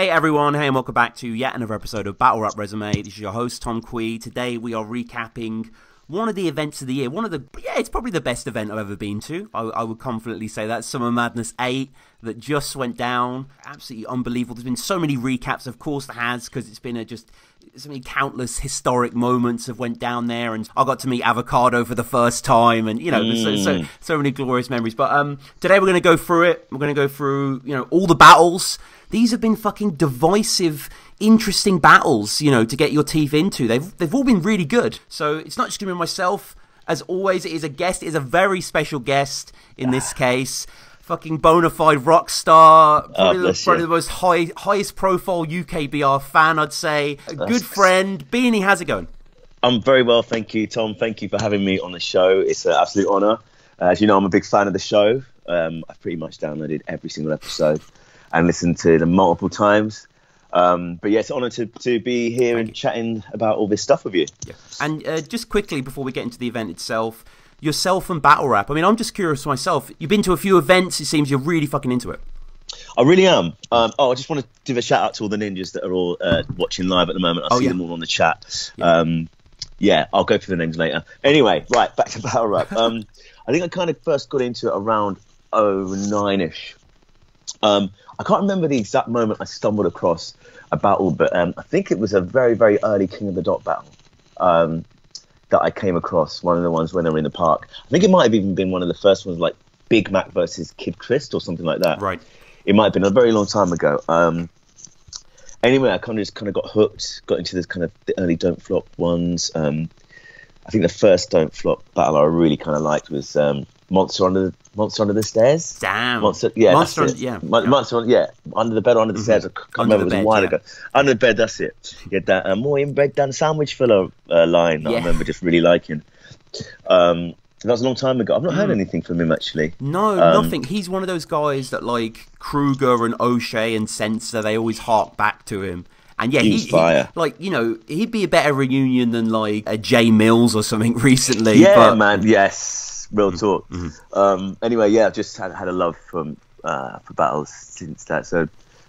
Hey everyone, hey and welcome back to yet another episode of Battle Rap Resume. This is your host Tom Quee. Today we are recapping one of the events of the year. It's probably the best event I've ever been to. I would confidently say that. Summer Madness 8 that just went down. Absolutely unbelievable. There's been so many recaps, of course there has, because it's been just so many countless historic moments have went down there, and I got to meet Avocado for the first time, and there's so many glorious memories. But today we're going to go through it. We're going to go through all the battles. These have been fucking divisive, interesting battles, to get your teeth into. They've all been really good. So it's not just going to be myself. As always, it is a guest. It is a very special guest in this case. Fucking bona fide rock star. Probably the most highest profile UK BR fan, I'd say. A good friend. Beanie, how's it going? I'm very well, thank you, Tom. Thank you for having me on the show. It's an absolute honour. As you know, I'm a big fan of the show. I've pretty much downloaded every single episode and listened to them multiple times. But yeah, it's an honour to be here and chatting about all this stuff with you. Yeah. And just quickly before we get into the event itself, yourself and battle rap. I mean, I'm just curious myself. You've been to a few events. It seems you're really fucking into it. I really am. I just want to give a shout out to all the ninjas that are all watching live at the moment. I see them all on the chat. Yeah. I'll go through the names later. Anyway, right, back to battle rap. I think I kind of first got into it around 09-ish. I can't remember the exact moment I stumbled across a battle, but I think it was a very, very early King of the Dot battle that I came across, one of the ones when they were in the park. I think it might have even been one of the first ones, like Big Mac versus Kid Christ or something like that. Right. It might have been a very long time ago. Anyway, I kind of got hooked, got into this kind of the early Don't Flop ones. I think the first Don't Flop battle I really kind of liked was Monster Under the Stairs. Damn. Monster Under the Bed, Under the Stairs. I can't remember, it was a while ago. Under the Bed, that's it. You had that more inbred than sandwich filler line that I remember just really liking. That was a long time ago. I've not heard anything from him actually. No, nothing. He's one of those guys that like Kruger and O'Shea and Censor, they always hark back to him. And yeah, he's fire. He'd be a better reunion than like a Jay Mills or something recently. Yeah, man. Yes. Real talk. Anyway, yeah, I've just had a love for battles since that. So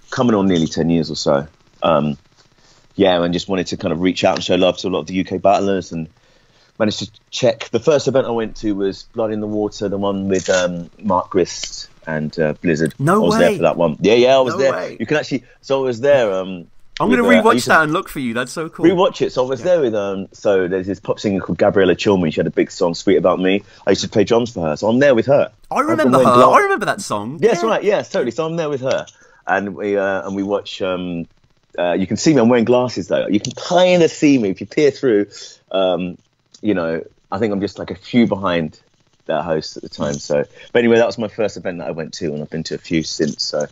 coming on nearly 10 years or so. And just wanted to kind of reach out and show love to a lot of the UK battlers, and managed to check. The first event I went to was Blood in the Water, the one with Mark Grist and Blizzard. No way. I was there for that one. Yeah, I was there. Way. You can actually. So I was there. I'm going to rewatch that and look for you. That's so cool. Rewatch it. So I was there with so there's this pop singer called Gabriella Chilmy. She had a big song, Sweet About Me. I used to play drums for her, so I'm there with her. I remember her. I remember that song. Yeah, that's right. Yeah, totally. So I'm there with her, and we watch. You can see me. I'm wearing glasses though. You can kind of see me if you peer through. I think I'm just like a few behind that host at the time. So, but anyway, that was my first event that I went to, and I've been to a few since. So,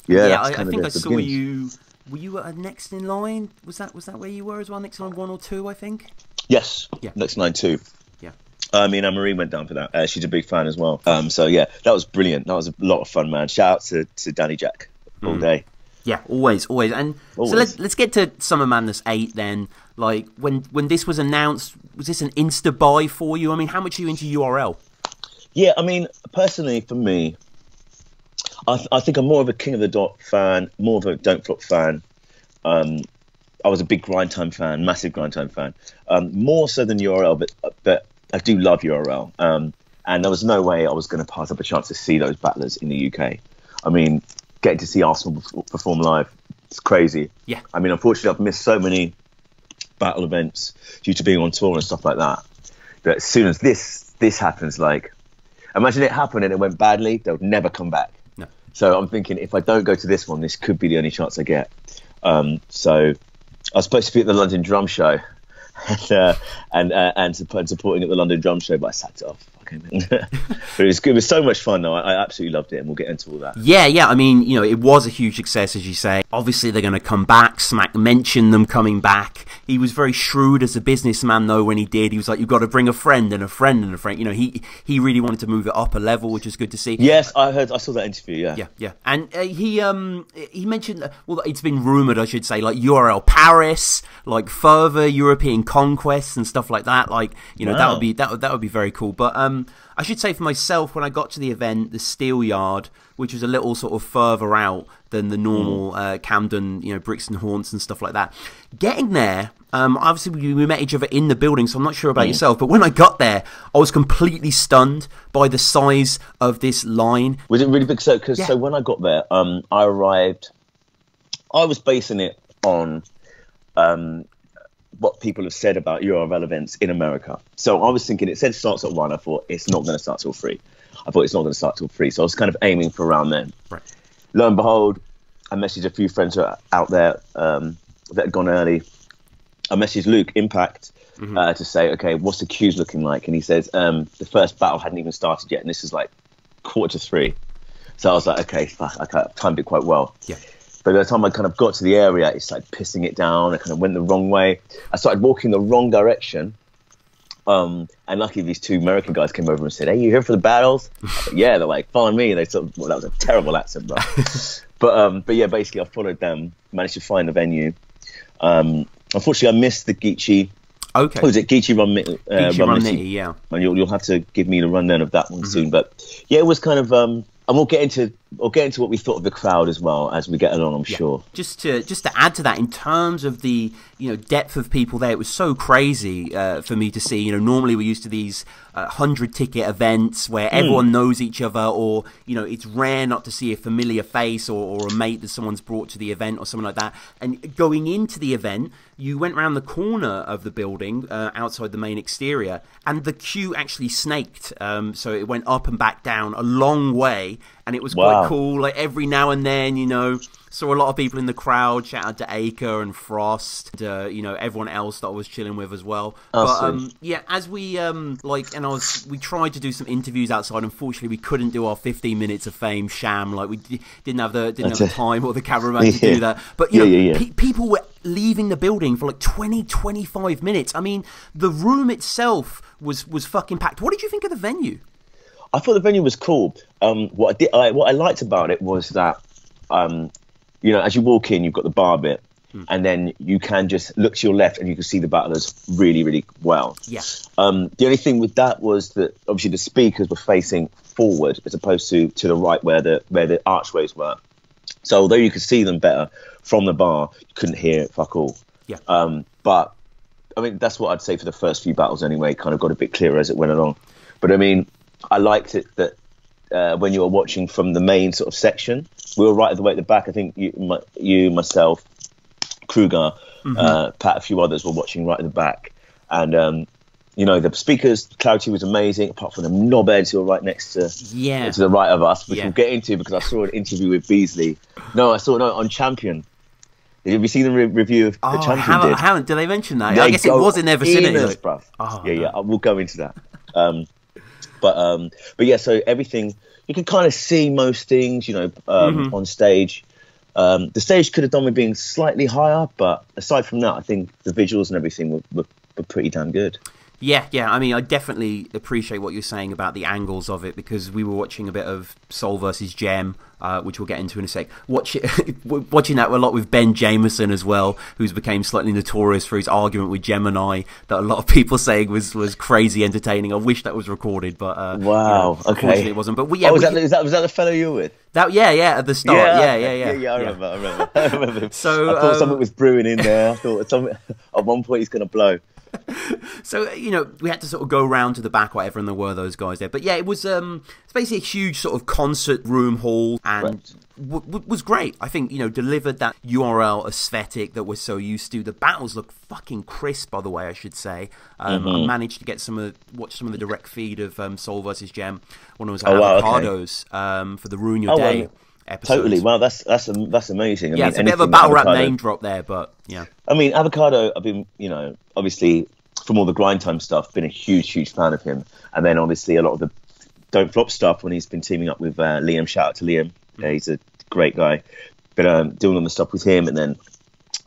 I think I saw you. Were you at Next in Line? Was that where you were as well? Next in Line 1 or 2, I think. Yes. Yeah. Next in Line 2. Yeah. Me and Anne-Marie went down for that. She's a big fan as well. So yeah, that was brilliant. That was a lot of fun, man. Shout out to Danny Jack all day. Yeah, always. And always. So let's get to Summer Madness 8 then. Like when this was announced, was this an insta buy for you? I mean, how much are you into URL? Yeah, I mean, personally for me, I think I'm more of a King of the Dot fan, more of a Don't Flop fan. I was a big Grind Time fan, massive Grind Time fan, more so than URL, but I do love URL. And there was no way I was going to pass up a chance to see those battlers in the UK. I mean, getting to see Arsonal perform live, it's crazy. Yeah. I mean, unfortunately, I've missed so many battle events due to being on tour and stuff like that. But as soon as this happens, like, imagine it happened and it went badly, they'll never come back. So I'm thinking, if I don't go to this one, this could be the only chance I get. So I was supposed to be at the London Drum Show and supporting at the London Drum Show, but I sacked it off. But it was so much fun though. I absolutely loved it, and we'll get into all that. Yeah. I mean, it was a huge success, as you say. Obviously, they're going to come back. Smack mentioned them coming back. He was very shrewd as a businessman, though. When he did, he was like, "You've got to bring a friend and a friend and a friend." He really wanted to move it up a level, which is good to see. Yes, I saw that interview. Yeah. And he mentioned, well, it's been rumored, I should say, like URL Paris, like further European conquests and stuff like that. Like, wow. that would be very cool. But I should say for myself, when I got to the event, the Steel Yard, which was a little sort of further out than the normal Camden, Brixton Haunts and stuff like that. Getting there, obviously we met each other in the building, so I'm not sure about yourself, but when I got there, I was completely stunned by the size of this line. Was it really big? So when I got there, I arrived. I was basing it on what people have said about URL events in America. So I was thinking, it said starts at 1. I thought it's not going to start till 3. So I was kind of aiming for around then. Right. Lo and behold, I messaged a few friends out there that had gone early. I messaged Luke Impact to say, okay, what's the queues looking like? And he says the first battle hadn't even started yet, and this is like 2:45. So I was like, okay, fuck, I timed it quite well. Yeah. But by the time I kind of got to the area, it started pissing it down. I kind of went the wrong way. I started walking the wrong direction. And luckily, these 2 American guys came over and said, "Hey, you here for the battles?" Yeah, they're like, "Follow me." And they thought, well, that was a terrible accent, bro. But yeah, basically, I followed them, managed to find the venue. Unfortunately, I missed the Geechi. Okay. Was it Geechi Run Nitty? Yeah. And you'll have to give me the rundown of that one soon. But yeah, it was kind of. And we'll get into what we thought of the crowd as well as we get along, I'm sure. Just to add to that, in terms of the depth of people there, it was so crazy for me to see. Normally we're used to these 100-ticket events where everyone knows each other, or it's rare not to see a familiar face or a mate that someone's brought to the event or something like that. And going into the event, you went around the corner of the building outside the main exterior, and the queue actually snaked. So it went up and back down a long way. And it was quite cool. Like every now and then, saw a lot of people in the crowd. Shout out to Acre and Frost, and, everyone else that I was chilling with as well. Awesome. But yeah, as we we tried to do some interviews outside. Unfortunately, we couldn't do our 15 minutes of fame sham. Like we didn't have the time or the cameraman to do that. But people were leaving the building for like 20-25 minutes. I mean, the room itself was fucking packed. What did you think of the venue? I thought the venue was cool. What I liked about it was that, as you walk in, you've got the bar bit, and then you can just look to your left and you can see the battlers really, really well. Yeah. The only thing with that was that obviously the speakers were facing forward as opposed to the right where the archways were. So although you could see them better from the bar, you couldn't hear fuck all. Yeah. But I mean, that's what I'd say for the first few battles anyway. It kind of got a bit clearer as it went along. But I mean, I liked it that when you were watching from the main sort of section, we were right at the way at the back. I think you myself, Kruger, Pat, a few others were watching right at the back. And, the speakers, clarity was amazing, apart from the knobheads who were right next to the right of us, which we'll get into because I saw an interview with Beasley. No, I saw on Champion. Have you seen the review of the Champion I haven't. Did they mention that? I guess it was in their vicinity. We'll go into that. But yeah, so everything, you can kind of see most things, on stage. The stage could have done with being slightly higher, but aside from that, I think the visuals and everything were pretty damn good. Yeah. I mean, I definitely appreciate what you're saying about the angles of it, because we were watching a bit of Soul versus Gem, which we'll get into in a sec. Watching that a lot with Ben Jameson as well, who's became slightly notorious for his argument with Gemini that a lot of people saying was crazy entertaining. I wish that was recorded, but unfortunately it wasn't. But was that the fellow you were with? At the start. Yeah, I remember. So I thought something was brewing in there. I thought at one point he's going to blow. So, we had to sort of go round to the back, whatever, and there were those guys there. But yeah, it was it's basically a huge sort of concert room hall, and was great. I think, delivered that URL aesthetic that we're so used to. The battles look fucking crisp, by the way, I should say. I managed to get watch some of the direct feed of Soul versus Gem when I was at Avocados for the Ruin Your Day. Episodes. Totally. Wow, that's amazing. I mean, it's a bit of a battle rap name drop there, but yeah. I mean, Avocado, I've been, obviously from all the grind time stuff, been a huge fan of him. And then obviously a lot of the Don't Flop stuff when he's been teaming up with Liam. Shout out to Liam. Yeah, he's a great guy. But doing all the stuff with him and then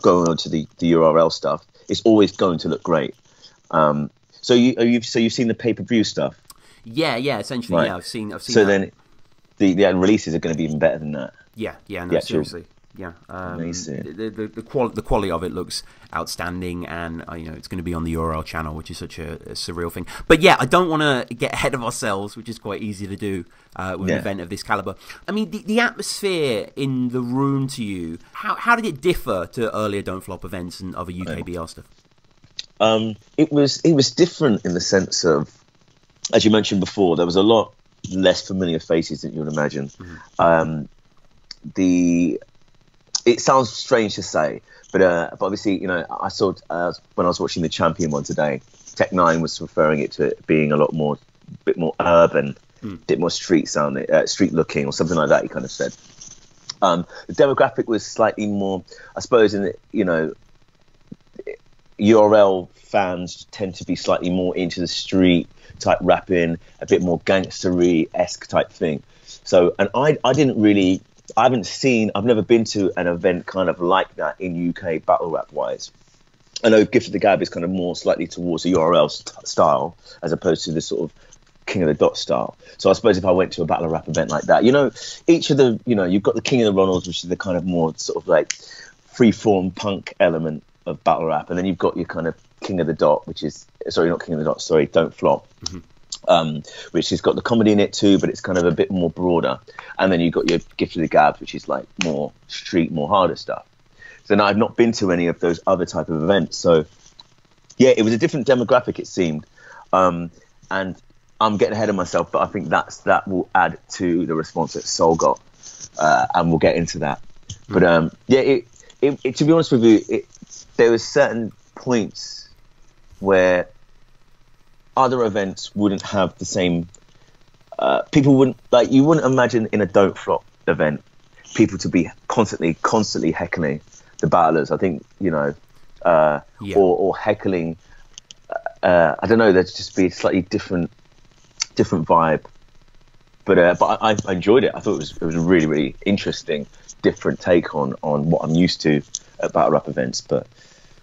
going on to the URL stuff, it's always going to look great. So you've seen the pay-per-view stuff? Yeah, essentially, right. Yeah, I've seen so that. Then the releases are going to be even better than that. Yeah, no, seriously. yeah. Amazing. The quality of it looks outstanding, and it's going to be on the URL channel, which is such a surreal thing. But yeah, I don't want to get ahead of ourselves, which is quite easy to do with an event of this caliber. I mean, the atmosphere in the room to you, how did it differ to earlier Don't Flop events and other UKBR stuff? It was different in the sense of, as you mentioned before, there was a lot less familiar faces than you would imagine. It sounds strange to say, but obviously, I saw when I was watching the Champion one today, Tech9 was referring it to it being a bit more urban, a bit more street sounding, street looking, or something like that. He kind of said. The demographic was slightly more, I suppose, in URL fans tend to be slightly more into the street type rapping, a bit more gangstery-esque type thing. So, and I've never been to an event kind of like that in UK battle rap wise. I know Gift of the Gab is kind of more slightly towards the URL style as opposed to the sort of King of the Dot style. So I suppose if I went to a battle rap event like that, each of the, you've got the King of the Ronalds, which is the kind of more sort of like free-form punk element of battle rap, and then you've got your kind of King of the Dot, which is, sorry, not King of the Dot, sorry, Don't Flop. Which has got the comedy in it too, but it's kind of a bit more broader. And then you've got your Gift of the Gabs, which is like more street, more harder stuff. So now I've not been to any of those other type of events. So yeah, it was a different demographic, it seemed. And I'm getting ahead of myself, but I think that will add to the response that Soul got. And we'll get into that. But yeah, it to be honest with you, there was certain points where other events wouldn't have the same. People wouldn't you wouldn't imagine in a Don't Flop event people to be constantly heckling the battlers. I think or heckling. I don't know. There'd just be a slightly different vibe. But I enjoyed it. I thought it was a really, really interesting, different take on what I'm used to at battle rap events. But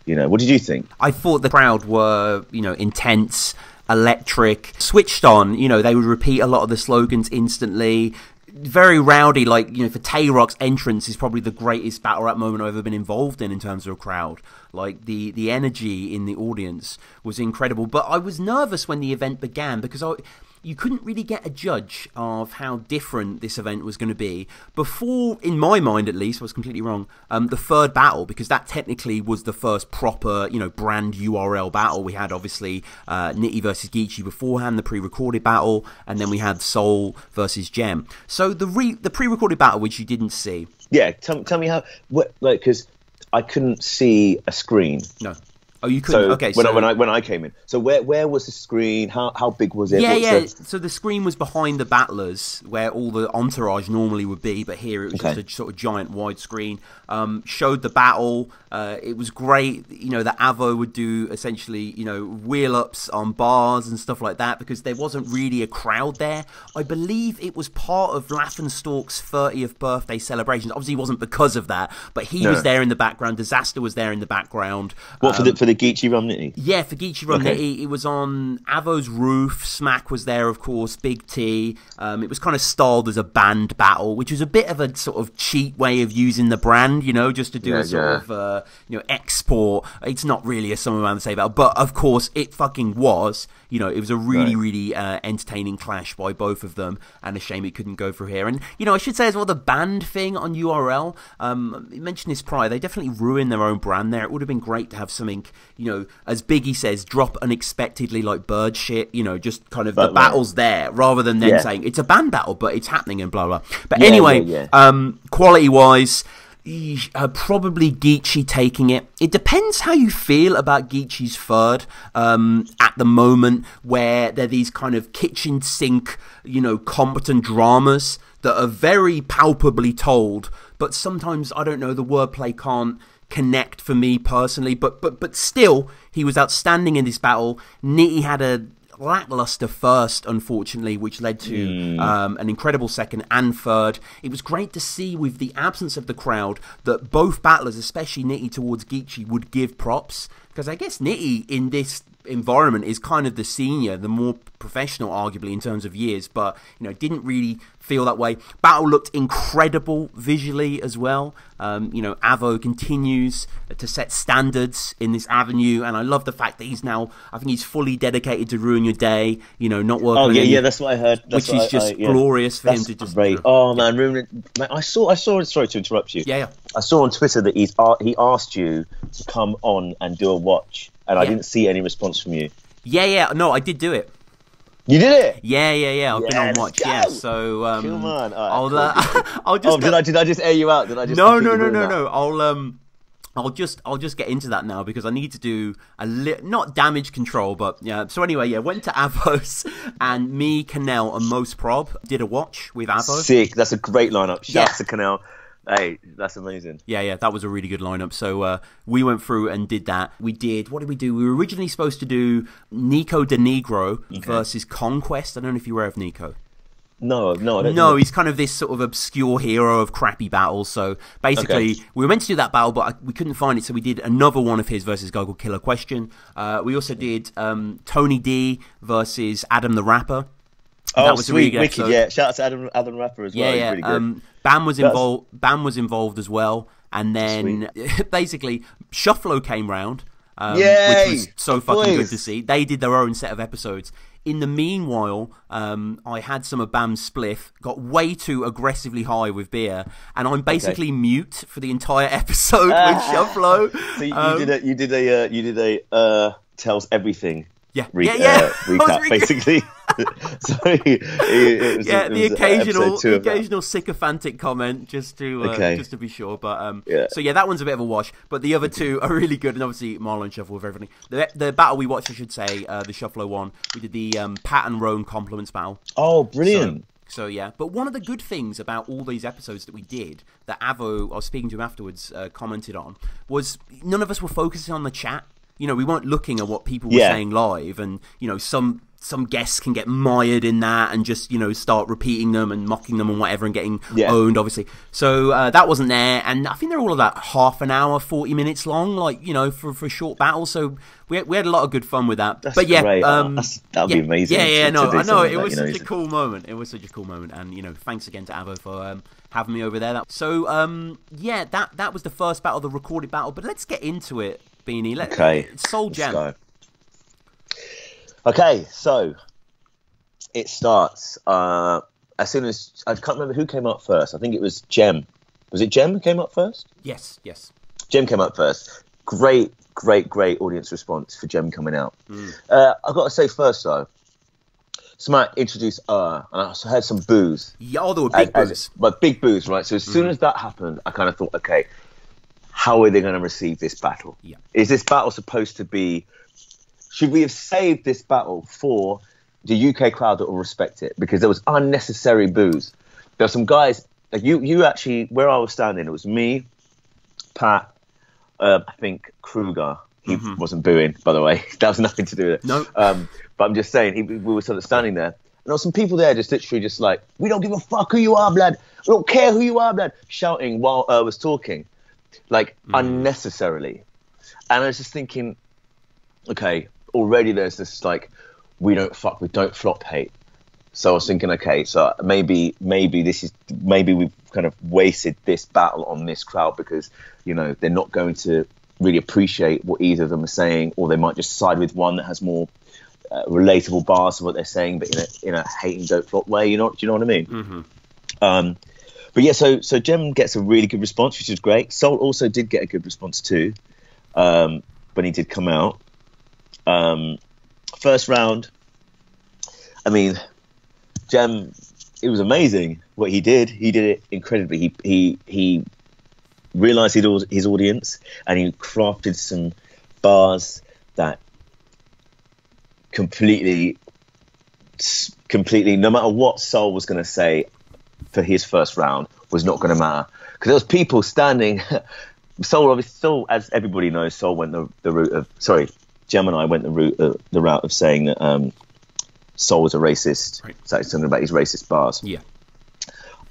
what did you think? I thought the crowd were intense, electric, switched on. They would repeat a lot of the slogans instantly. Very rowdy, for Tay Roc's entrance is probably the greatest battle rap moment I've ever been involved in terms of a crowd. Like, the energy in the audience was incredible. But I was nervous when the event began because you couldn't really get a judge of how different this event was going to be before, in my mind at least, I was completely wrong, the third battle, because that technically was the first proper, brand URL battle. We had, obviously, Nikki versus Geechi beforehand, the pre-recorded battle, and then we had Soul versus Gem. So the pre-recorded battle, which you didn't see. Yeah, tell me how, because I couldn't see a screen. No. Oh, you couldn't. So okay. When I came in, so where was the screen? How big was it? Yeah. So the screen was behind the battlers, where all the entourage normally would be, but here it was just a sort of giant wide screen. Showed the battle. It was great. That Avo would do essentially, wheel ups on bars and stuff like that because there wasn't really a crowd there. I believe it was part of Laffenstalk's 30th birthday celebrations. Obviously, it wasn't because of that, but he was there in the background. Disaster was there in the background. What for the Geechi Rum Nitty? Yeah, for Geechi Rum Nitty. It was on Avo's roof. Smack was there, of course. Big T. It was kind of styled as a band battle, which was a bit of a sort of cheap way of using the brand, just to do a sort of export. It's not really a Summer Man say battle, but of course it fucking was. It was a really, really entertaining clash by both of them, and a shame it couldn't go through here. And, I should say as well, the band thing on URL, I mentioned this prior, they definitely ruined their own brand there. It would have been great to have something, as Biggie says, drop unexpectedly like bird shit, just kind of the battles there, rather than then saying, it's a band battle, but it's happening and blah, blah. But anyway, quality-wise, probably Geechi taking it. It depends how you feel about Geechi's third at the moment, where they're these kind of kitchen sink, competent dramas that are very palpably told, but sometimes, I don't know, the wordplay can't connect for me personally, but still, he was outstanding in this battle. Nitty had a lackluster first, unfortunately, which led to an incredible second and third. It was great to see, with the absence of the crowd, that both battlers, especially Nitty towards Geechi, would give props. Because I guess Nikki in this environment is kind of the senior, the more professional, arguably, in terms of years, but, you know, didn't really feel that way. Battle looked incredible visually as well. You know, Avo continues to set standards in this avenue, and I love the fact that he's now, I think he's fully dedicated to Ruin Your Day, you know, not working. Oh, yeah, that's what I heard. Which is just glorious for him to just... Great. Oh, man, I saw, sorry to interrupt you. Yeah. I saw on Twitter that he asked you to come on and do a watch, and I didn't see any response from you. Yeah, no, I did do it. You did it? Yeah. I've been on watch. Go. Yeah, so come on. Right, I'll just. Did I just air you out? No. I'll just get into that now because I need to do not damage control, but yeah. So anyway, went to Avos and me, Canel, and Most Prob did a watch with Avo. Sick. That's a great lineup. Shout out to Canel. Hey, that's amazing. Yeah, that was a really good lineup. So we went through and did that. What did we do? We were originally supposed to do Nico De Negro versus Conquest. I don't know if you're aware of Nico. No, I don't. No, he's kind of this sort of obscure hero of crappy battles. So basically, we were meant to do that battle, but we couldn't find it. So we did another one of his versus a guy called Killer Question. We also did Tony D versus Adam the Rapper. Oh, that was sweet, wicked, yeah. Shout out to Adam the Rapper as well. Yeah. He's really good. Bam was involved as well, and then basically Shufflo came round, which was so fucking good to see. They did their own set of episodes. In the meanwhile, I had some of Bam's spliff, got way too aggressively high with beer, and I'm basically mute for the entire episode with Shufflo. So you did a tells everything. Recap, basically. The occasional sycophantic comment just to be sure. But so that one's a bit of a wash. But the other two are really good, and obviously Marlon Shuffle with everything. The battle we watched, I should say, the Shuffler one. We did the Pat and Roan compliments battle. Oh, brilliant! So yeah, but one of the good things about all these episodes that we did, that Avo, I was speaking to him afterwards, commented on, was none of us were focusing on the chat. You know, we weren't looking at what people were saying live, and, you know, some guests can get mired in that and just, you know, start repeating them and mocking them and whatever and getting owned, obviously. So that wasn't there, and I think they're all about half an hour, 40 minutes long, like, you know, for a short battle. So we had a lot of good fun with that. That's great. That'd be amazing. I know. It was such a cool moment. And, you know, thanks again to Avo for having me over there. So, that was the first battle, the recorded battle. But let's get into it, Beanie. Soul Gem. Okay, so it starts as soon as I can't remember who came up first. I think it was Gem. Was it Gem who came up first? Yes. Gem came up first. Great audience response for Gem coming out. I've got to say first though, somebody introduced and I heard some boos. Yeah, there were big boos. But big boos, right? So as soon as that happened, I kind of thought, okay, how are they going to receive this battle? Yeah. Is this battle supposed to be... Should we have saved this battle for the UK crowd that will respect it? Because there was unnecessary boos. There were some guys... Like you actually... Where I was standing, it was me, Pat, I think Kruger. He wasn't booing, by the way. That was nothing to do with it. No. But I'm just saying, we were sort of standing there. And there were some people there just literally just like, we don't give a fuck who you are, blood. We don't care who you are, blood. Shouting while I was talking. Like, unnecessarily. And I was just thinking, okay, already there's this, like, we don't flop hate. So I was thinking, okay, so maybe we've kind of wasted this battle on this crowd because, you know, they're not going to really appreciate what either of them are saying, or they might just side with one that has more relatable bars to what they're saying, but in a hate and don't flop way, do you know what I mean? But yeah, so Gem gets a really good response, which is great. Soul also did get a good response too, when he did come out. First round, I mean, Gem, it was amazing what he did. He did it incredibly. He realised his audience, and he crafted some bars that completely, no matter what Soul was going to say for his first round, was not going to matter, because there was people standing. Soul, as everybody knows, Soul went the route of Gemini went the route of saying that Soul was a racist. Right. So he's talking about his racist bars. Yeah.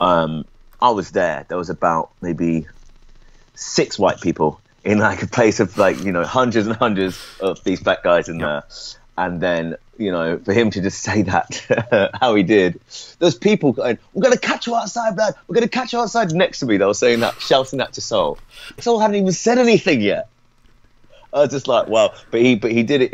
I was there. There was about maybe 6 white people in like a place of like, you know, hundreds and hundreds of these black guys in there. And then, you know, for him to just say that, how he did, there's people going, we're going to catch you outside, Brad. We're going to catch you outside. Next to me, they were saying that, shouting that to Soul. Soul hadn't even said anything yet. I was just like, wow. But he did it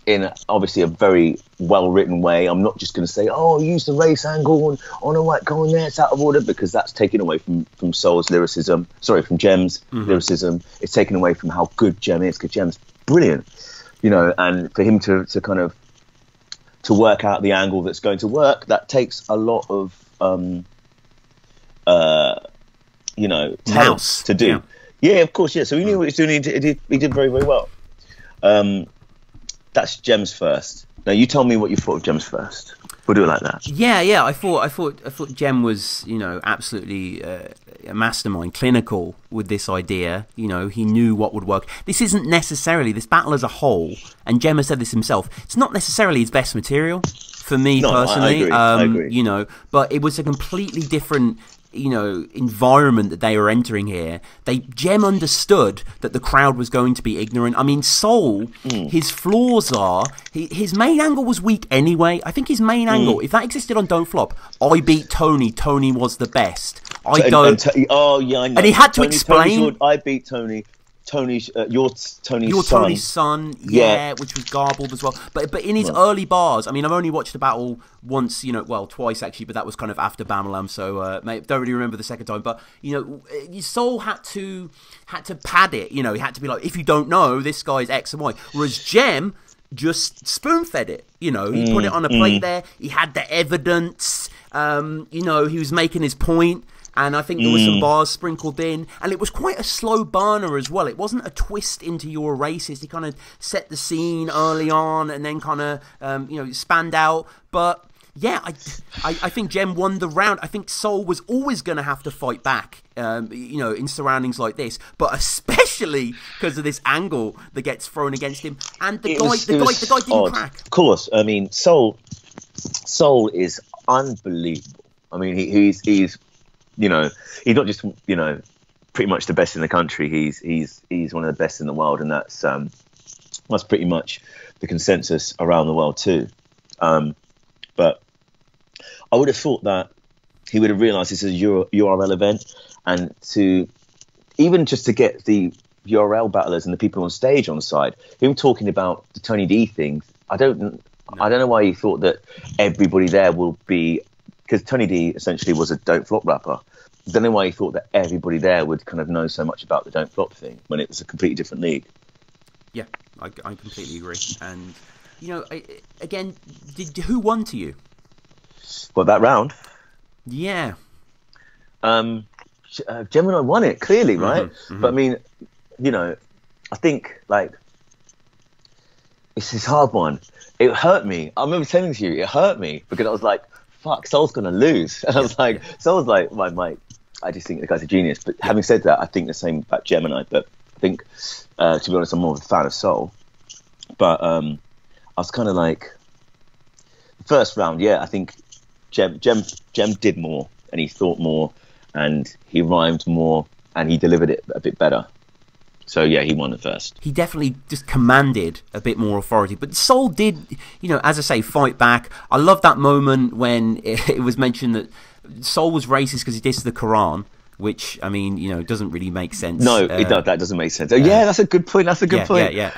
in obviously a very well-written way. I'm not just going to say, oh, use the race angle on a white going there, it's out of order, because that's taken away from Soul's lyricism. Sorry, from Jem's lyricism. It's taken away from how good Jem is, because Jem's brilliant. You know, and for him to kind of to work out the angle that's going to work, that takes a lot of you know, talent to do. Yeah, of course, yeah. So he knew what he was doing. He did very, very well. That's Jem's first. Now you tell me what you thought of Jem's first. We'll do it like that. Yeah. I thought Jem was, you know, absolutely a mastermind, clinical with this idea. You know, he knew what would work. This isn't necessarily, this battle as a whole, and Jem has said this himself, it's not necessarily his best material for me personally. I agree. You know, but it was a completely different, you know, environment that they were entering here. Jem understood that the crowd was going to be ignorant. I mean, Soul, his flaws are, his main angle was weak anyway. I think his main angle, if that existed on Don't Flop, I beat Tony, Tony was the best. I know. And he had to explain. I beat Tony. You're Tony's son, which was garbled as well. But in his early bars, I mean, I've only watched the battle once, you know, well, twice actually, but that was kind of after Bamalam, so don't really remember the second time. But you know, Soul had to pad it. You know, he had to be like, if you don't know, this guy's X and Y. Whereas Jem just spoon-fed it. You know, he put it on a plate there. He had the evidence. You know, he was making his point. And I think there were some bars sprinkled in. And it was quite a slow burner as well. It wasn't a twist into you're a racist. He kind of set the scene early on and then kind of, you know, spanned out. But, yeah, I think Jem won the round. I think Soul was always going to have to fight back, you know, in surroundings like this. But especially because of this angle that gets thrown against him. And the guy didn't crack. Of course. I mean, Soul is unbelievable. I mean, he's you know, he's not just, you know, pretty much the best in the country. He's one of the best in the world, and that's pretty much the consensus around the world too. But I would have thought that he would have realised this is a URL event, and to even just to get the URL battlers and the people on stage on side. Him talking about the Tony D thing. I don't know why he thought that everybody there will be. Because Tony D essentially was a Don't Flop rapper. I don't know why he thought that everybody there would kind of know so much about the Don't Flop thing when it was a completely different league. Yeah, I completely agree. And, you know, again, who won to you? Well, that round? Yeah. Gemini won it, clearly, right? But I mean, you know, I think, like, it's this hard one. It hurt me. I remember telling you, it hurt me because I was like, fuck, Soul's gonna lose. And I was like, Soul's like, I just think the guy's a genius. But having said that, I think the same about Gemini. But I think, to be honest, I'm more of a fan of Soul. But I was kind of like, the first round, yeah, I think Jem did more, and he thought more, and he rhymed more, and he delivered it a bit better. So, yeah, he won the first. He definitely just commanded a bit more authority. But Soul did, you know, as I say, fight back. I love that moment when it was mentioned that Soul was racist because he dissed the Quran, which, I mean, you know, doesn't really make sense. No, that doesn't make sense. Yeah, that's a good point. That's a good point. Yeah.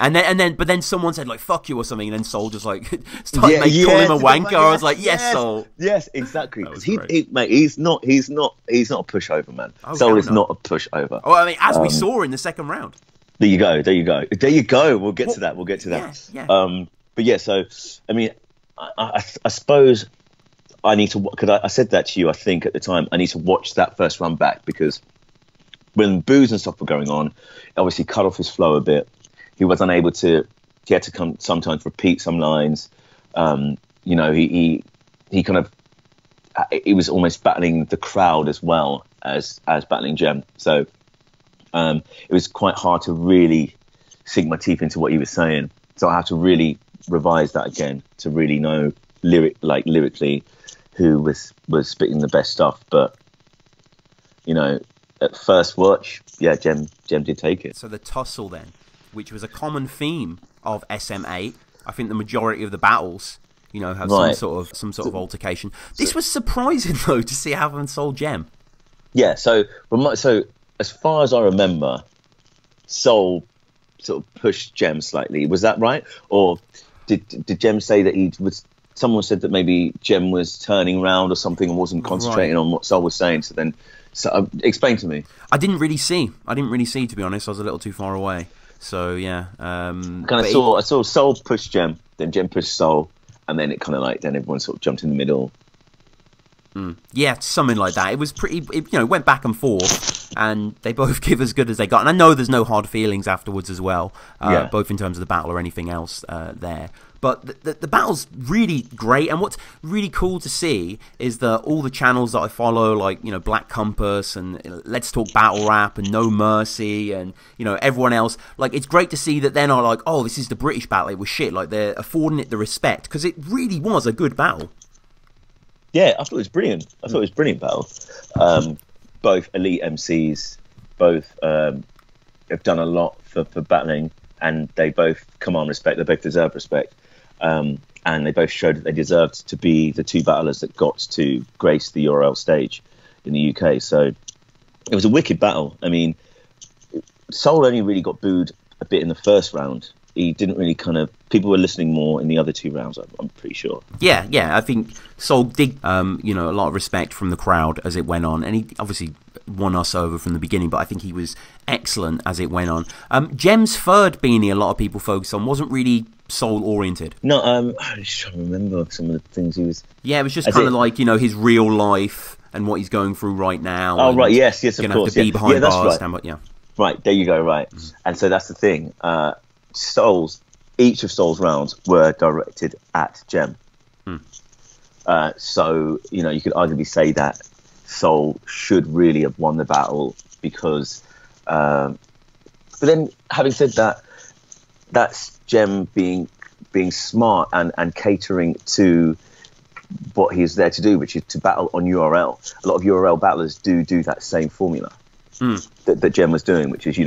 But then someone said, like, fuck you or something, and then Soul just, like, started calling him a wanker. I was like, yes, Soul. Yes, exactly. Because mate, he's not a pushover, man. Soul is not a pushover. Oh, I mean, as we saw in the second round. There you go. We'll get to that. Yeah. But yeah, so, I mean, I suppose I need to, because I said that to you, I think, at the time, I need to watch that first run back, because when boos and stuff were going on, obviously cut off his flow a bit. He was unable to, he had to sometimes repeat some lines. You know, he kind of, he was almost battling the crowd as well as battling Jem. So it was quite hard to really sink my teeth into what he was saying. So I have to really revise that again to really know lyrically who was spitting the best stuff. But, you know, at first watch, yeah, Gem did take it. So the tussle then, which was a common theme of SM8, I think the majority of the battles, you know, have some sort of altercation. This was surprising though to see Having Soul Gem. Yeah, so as far as I remember, Soul sort of pushed Gem slightly. Was that right? Or did Gem say that he was? Someone said that maybe Gem was turning around or something and wasn't concentrating on what Soul was saying. So explain to me. I didn't really see, to be honest. I was a little too far away. So yeah, I saw Soul push Gem, then Gem pushed Soul, and then it kind of like then everyone sort of jumped in the middle. Yeah, something like that. It was pretty. It went back and forth, and they both give as good as they got. And I know there's no hard feelings afterwards as well, both in terms of the battle or anything else there. But the battle's really great, and what's really cool to see is that all the channels that I follow, like Black Compass and Let's Talk Battle Rap and No Mercy, and everyone else, like it's great to see that they're not like, oh, this is the British battle, it was shit. Like they're affording it the respect because it really was a good battle. Yeah, I thought it was brilliant. I thought it was a brilliant battle. Both elite MCs, both have done a lot for battling, and they both command respect. They both deserve respect. And they both showed that they deserved to be the two battlers that got to grace the URL stage in the UK. So it was a wicked battle. I mean, Soul only really got booed a bit in the first round. He didn't really people were listening more in the other two rounds, I'm pretty sure. Yeah, I think Soul did, a lot of respect from the crowd as it went on, and he obviously won us over from the beginning, but I think he was excellent as it went on. Gem's third Beanie, a lot of people focused on, wasn't really Soul-oriented. No, I'm just trying to remember some of the things he was... Yeah, it was just kind of like, his real life and what he's going through right now. Oh, right, yes, of course. Have to be behind bars. Right. Right, there you go, right. And so that's the thing. Each of Soul's rounds were directed at Gem. So, you could arguably say that Soul should really have won the battle because... but then, having said that, that's Gem being smart and catering to what he's there to do, which is to battle on URL. A lot of URL battlers do that same formula that Gem was doing, which is,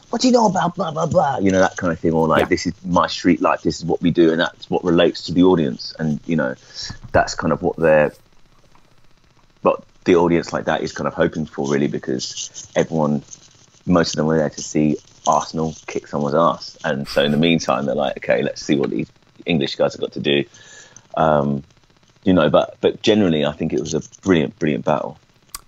what do you know about blah, blah, blah? That kind of thing. Or like, this is my street life, this is what we do, and that's what relates to the audience. And, that's kind of what the audience like that is kind of hoping for, really, because most of them were there to see Arsonal kick someone's ass. And so in the meantime, they're like, okay, let's see what these English guys have got to do. But generally, I think it was a brilliant battle.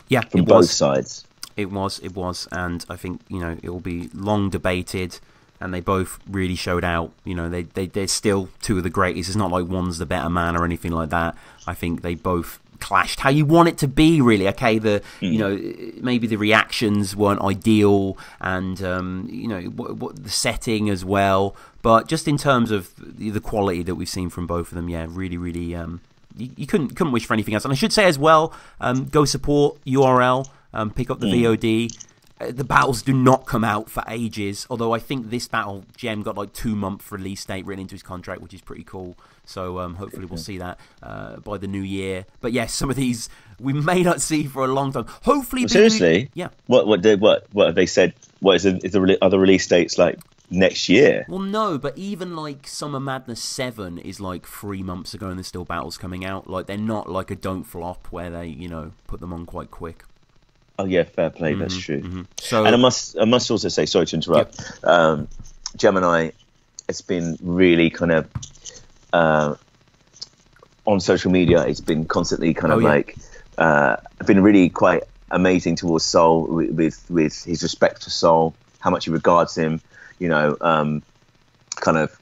Yeah, from both sides. It was, and I think it will be long debated, and they both really showed out. They're still two of the greatest. It's not like one's the better man or anything like that. I think they both clashed how you want it to be, really. Okay, maybe the reactions weren't ideal, and what the setting as well. But just in terms of the quality that we've seen from both of them, yeah, really, you couldn't wish for anything else. And I should say as well, go support URL. Pick up the VOD. The battles do not come out for ages, although I think this battle, Gem got like 2-month release date written into his contract, which is pretty cool. So hopefully we'll see that by the new year. But yes, some of these we may not see for a long time. Hopefully, seriously, yeah. What have they said? What is the other release dates like next year? Well, no, but even like Summer Madness 7 is like 3 months ago, and there's still battles coming out. Like they're not like a Don't Flop where they put them on quite quick. Oh yeah, fair play. That's true. So, and I must also say, sorry to interrupt. Yep. Gemini, it's been really kind of on social media. It's been constantly kind of been really quite amazing towards Soul with his respect for Soul, how much he regards him. Kind of,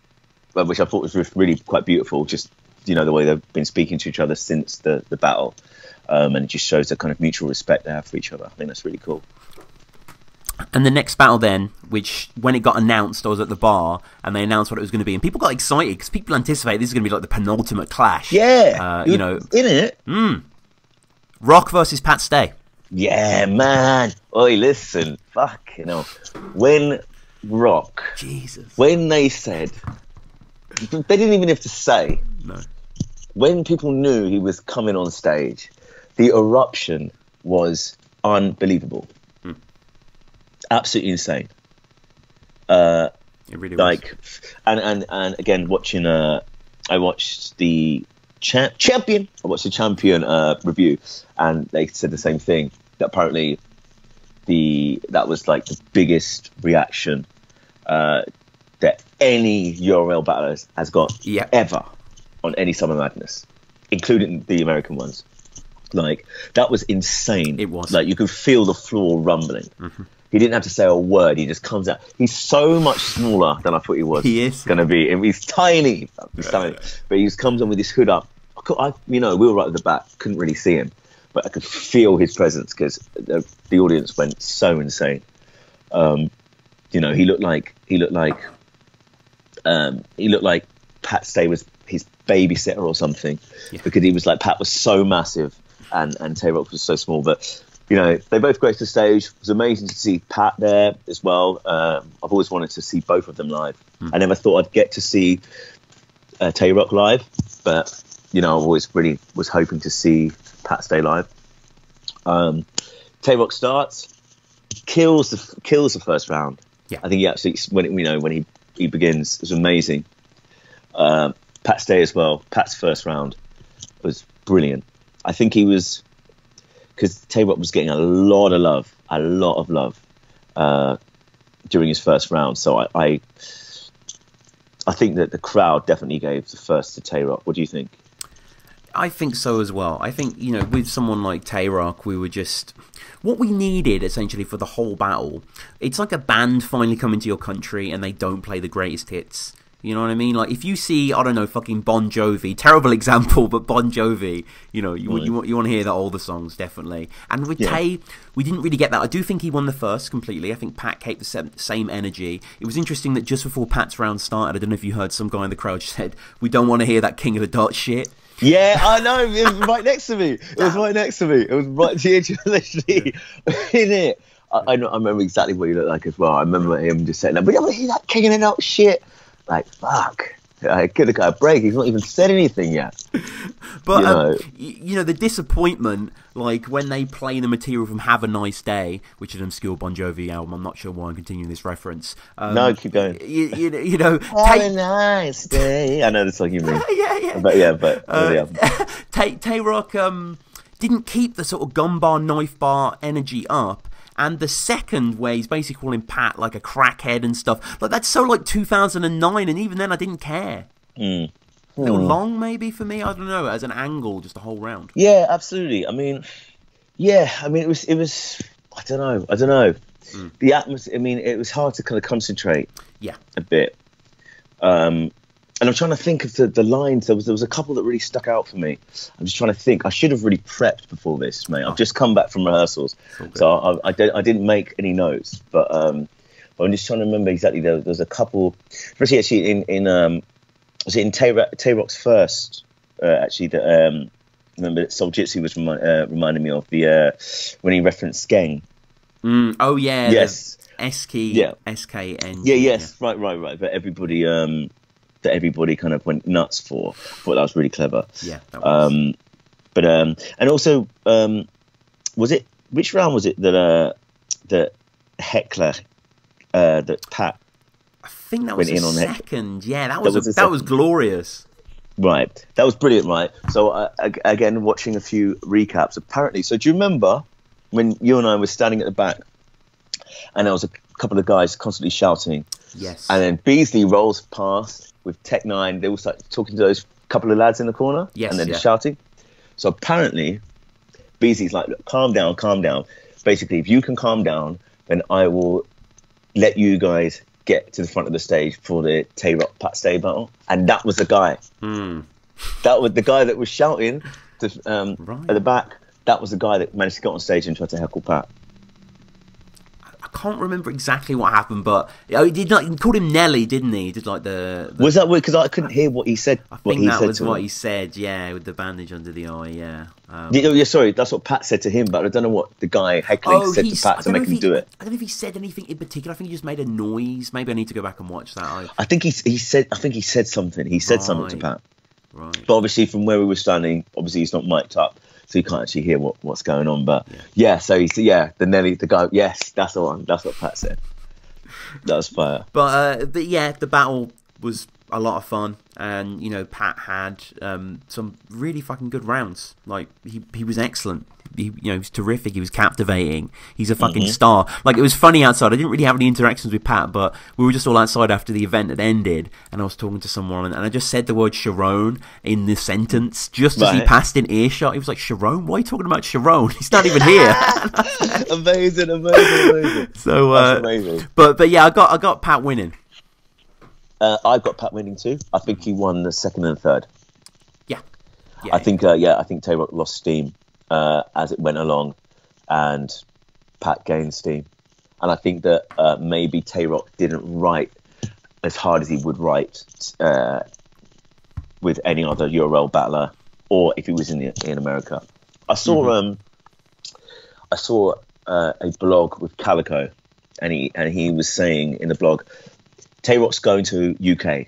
which I thought was really quite beautiful. Just the way they've been speaking to each other since the battle. And it just shows the kind of mutual respect they have for each other. I think that's really cool. And the next battle then, which when it got announced, I was at the bar, and they announced what it was going to be, and people got excited because people anticipate this is going to be like the penultimate clash. Yeah, in it. Roc versus Pat Stay. Yeah, man. Oi, listen, when Roc, when they said, they didn't even have to say. No. When people knew he was coming on stage, the eruption was unbelievable. absolutely insane. It really was. And again, watching. I watched the champion. I watched the champion review, and they said the same thing. That apparently that was like the biggest reaction that any URL battler has got ever on any Summer Madness, including the American ones. Like, that was insane. It was. Like, you could feel the floor rumbling. Mm-hmm. He didn't have to say a word. He just comes out. He's so much smaller than I thought he was. He is going to be. He's tiny. Tiny. But he just comes on with his hood up. We were right at the back. Couldn't really see him. But I could feel his presence because the audience went so insane. He looked like Pat Stay was his babysitter or something, because he was like, Pat was so massive and Tay Roc was so small. But they both graced the stage. It was amazing to see Pat there as well. I've always wanted to see both of them live. I never thought I'd get to see Tay Roc live, but I always really was hoping to see Pat Stay live. Tay Roc starts, kills the first round. I think he absolutely, when he begins, it was amazing. Pat Stay as well. Pat's first round was brilliant. I think he was, because Tay Roc was getting a lot of love during his first round. So I think that the crowd definitely gave the first to Tay Roc. What do you think? I think so as well. I think, with someone like Tay Roc, we were just... What we needed, essentially, for the whole battle, it's like a band finally coming to your country and they don't play the greatest hits. You know what I mean? Like, if you see, I don't know, fucking Bon Jovi, terrible example, but Bon Jovi, you want to hear the older songs, definitely. And with Tay, we didn't really get that. I do think he won the first completely. I think Pat kept the same energy. It was interesting that just before Pat's round started, I don't know if you heard some guy in the crowd said, "We don't want to hear that King of the Dot shit." Yeah, I know. It was right next to me. It was right next to me. It was right literally in it. I remember exactly what he looked like as well. I remember him just saying, "But you don't hear that King of the Dot shit." Like, fuck. I could have got a break. He's not even said anything yet. But, the disappointment, like, when they play the material from Have a Nice Day, which is an obscure Bon Jovi album, I'm not sure why I'm continuing this reference. No, keep going. Have a nice day. I know the song you mean. Tay Roc didn't keep the sort of gun bar, knife bar energy up. And the second, where he's basically calling Pat like a crackhead and stuff, like, that's so like 2009, and even then I didn't care. A little long, maybe, for me. I don't know, as an angle, just the whole round. Yeah, absolutely. I mean, it was. I don't know. The atmosphere. I mean, it was hard to kind of concentrate. Yeah, a bit. And I'm trying to think of the lines. There was a couple that really stuck out for me. I'm just trying to think. I should have really prepped before this, mate. I've just come back from rehearsals, so I didn't make any notes. But I'm just trying to remember exactly. There's a couple. Especially actually in Tay Roc's first. Actually, that remember that Soul Jitsu was reminding me of when he referenced Skeng. Oh yeah. Yes. S-K-N. Yeah. Yes. Yeah. Right. But everybody kind of went nuts for. I thought that was really clever. Yeah, that was. And also, was it, which round was it that Heckler, that Pat, I think that went was in on second. Yeah, that was glorious. Right, that was brilliant. Right, so again, watching a few recaps. Apparently, so do you remember when you and I were standing at the back, and there was a couple of guys constantly shouting? Yes. And then Beasley rolls past with Tech 9. They all start talking to those couple of lads in the corner. Yes, and then shouting. So apparently, Beasley's like, "Look, calm down. Basically, if you can calm down, then I will let you guys get to the front of the stage for the Tay Roc Pat Stay battle." And that was the guy. That was the guy that was shouting at the back. That was the guy that managed to get on stage and try to heckle Pat. I can't remember exactly what happened, but he called him Nelly, didn't he? He did like the... Was that weird? Because I couldn't hear what he said. I think that was what he said, yeah, with the bandage under the eye, yeah. Yeah, sorry, that's what Pat said to him, but I don't know what the guy heckling said to Pat to make him do it. I don't know if he said anything in particular. I think he just made a noise. Maybe I need to go back and watch that. I think he said something. He said something to Pat. Right. But obviously, from where we were standing, obviously he's not mic'd up, so you can't actually hear what's going on. But yeah, so the Nelly, the guy, yes, that's the one. That's what Pat said. That was fire. But yeah, the battle was a lot of fun, and you know, Pat had some really fucking good rounds. Like he was excellent. He was terrific. He was captivating. He's a fucking star. Like, it was funny outside. I didn't really have any interactions with Pat, but we were just all outside after the event had ended, and I was talking to someone, and I just said the word Sharon in the sentence just as he passed in earshot. He was like, "Sharon? Why are you talking about Sharon? He's not even here." Amazing. So, that's amazing. But yeah, I got Pat winning. I've got Pat winning too. I think he won the second and third. Yeah. I think Tay Roc lost steam as it went along, and Pat gained steam. And I think that maybe Tay Roc didn't write as hard as he would write with any other URL battler, or if he was in America. I saw a blog with Calico, and he was saying in the blog, Tay Roc's going to UK.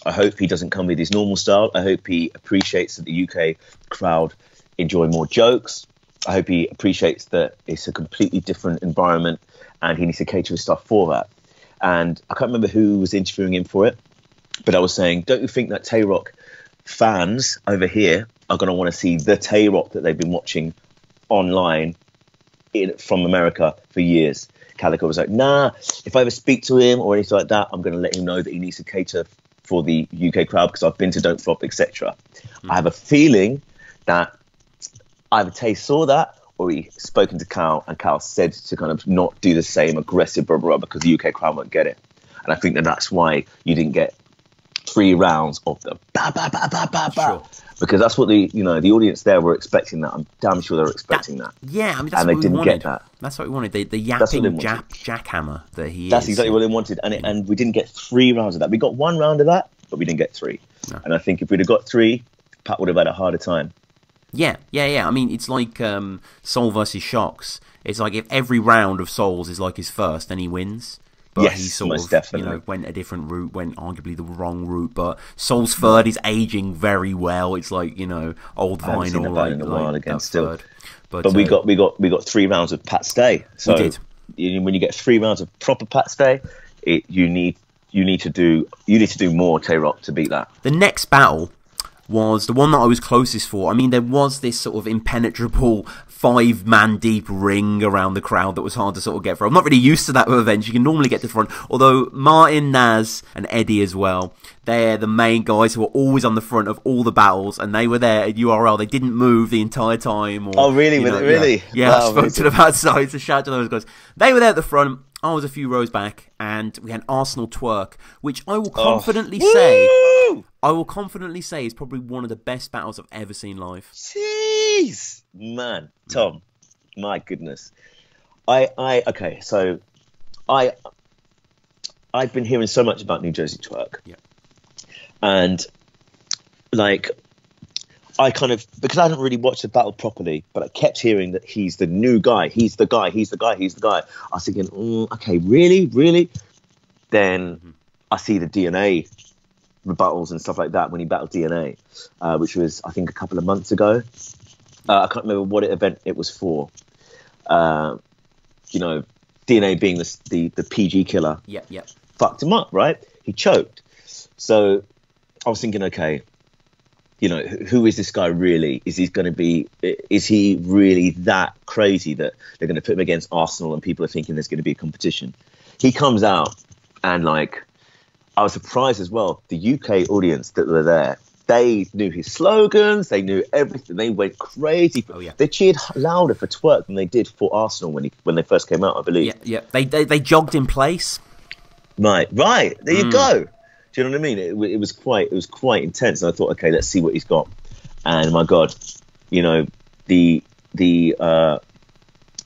I hope he doesn't come with his normal style. I hope he appreciates that the UK crowd enjoy more jokes. I hope he appreciates that it's a completely different environment, and he needs to cater his stuff for that. And I can't remember who was interviewing him for it, but I was saying, don't you think that Tay Roc fans over here are going to want to see the Tay Roc that they've been watching online from America for years? Calico was like, nah, if I ever speak to him or anything like that, I'm going to let him know that he needs to cater for the UK crowd because I've been to Don't Flop, etc. I have a feeling that either Tay saw that or he spoken to Cal, and Cal said to kind of not do the same aggressive blah because the UK crowd won't get it. And I think that's why you didn't get 3 rounds of the ba ba ba ba ba ba. Sure. Because that's what the audience there were expecting. That I'm damn sure they were expecting that. Yeah, I mean, that's and what they didn't wanted. Get that. That's what we wanted. The yapping jackhammer that he that's is. Exactly what they wanted, and we didn't get 3 rounds of that. We got 1 round of that, but we didn't get 3. No. And I think if we'd have got 3, Pat would have had a harder time. Yeah. I mean, it's like Soul versus Shocks. It's like if every round of Souls is like his first, then he wins. But he sort of, definitely. Went a different route, went arguably the wrong route. But Soul's third is aging very well. It's like, old vinyl, like in a while again still. But we got 3 rounds of Pat Stay. So we did. When you get 3 rounds of proper Pat Stay, you need to do more Tay Roc to beat that. The next battle was the one that I was closest for. I mean, there was this sort of impenetrable 5-man deep ring around the crowd that was hard to sort of get through. I'm not really used to that with events. You can normally get to the front. Although Martin, Naz, and Eddie as well, they're the main guys who are always on the front of all the battles, and they were there at URL. They didn't move the entire time. Oh, really? Really? Yeah, wow, I spoke to them outside, so shout out to those guys. They were there at the front. I was a few rows back, and we had Arsonal Twork, which I will confidently say is probably one of the best battles I've ever seen live. Jeez, man, Tom, my goodness. Okay, so I've been hearing so much about New Jersey Twork, and like, I kind of, because I hadn't really watched the battle properly, but I kept hearing that he's the new guy, he's the guy. I was thinking, okay, really? Then I see the DNA rebuttals and stuff like that when he battled DNA, which was, I think, a couple of months ago. I can't remember what event it was for. DNA being the PG killer. Yeah. Fucked him up, right? He choked. So I was thinking, okay, who is this guy really? Is he really that crazy that they're going to put him against Arsonal and people are thinking there's going to be a competition? He comes out and, like, I was surprised as well. The UK audience that were there, they knew his slogans, they knew everything. They went crazy. Oh, yeah. They cheered louder for Twork than they did for Arsonal when they first came out, I believe. Yeah. They jogged in place. Right. There you go. Do you know what I mean? It was quite intense, and I thought, okay, let's see what he's got. And my God, the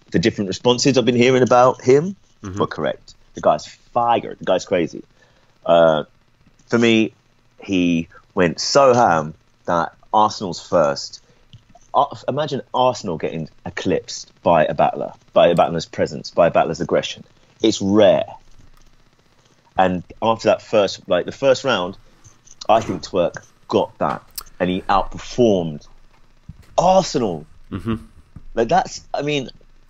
different responses I've been hearing about him were correct. The guy's fire. The guy's crazy. For me, he went so ham that Arsonal's first. Imagine Arsonal getting eclipsed by a battler's presence, by a battler's aggression. It's rare. And after that the first round, I think Twork got that, and he outperformed Arsonal Like that's, I mean,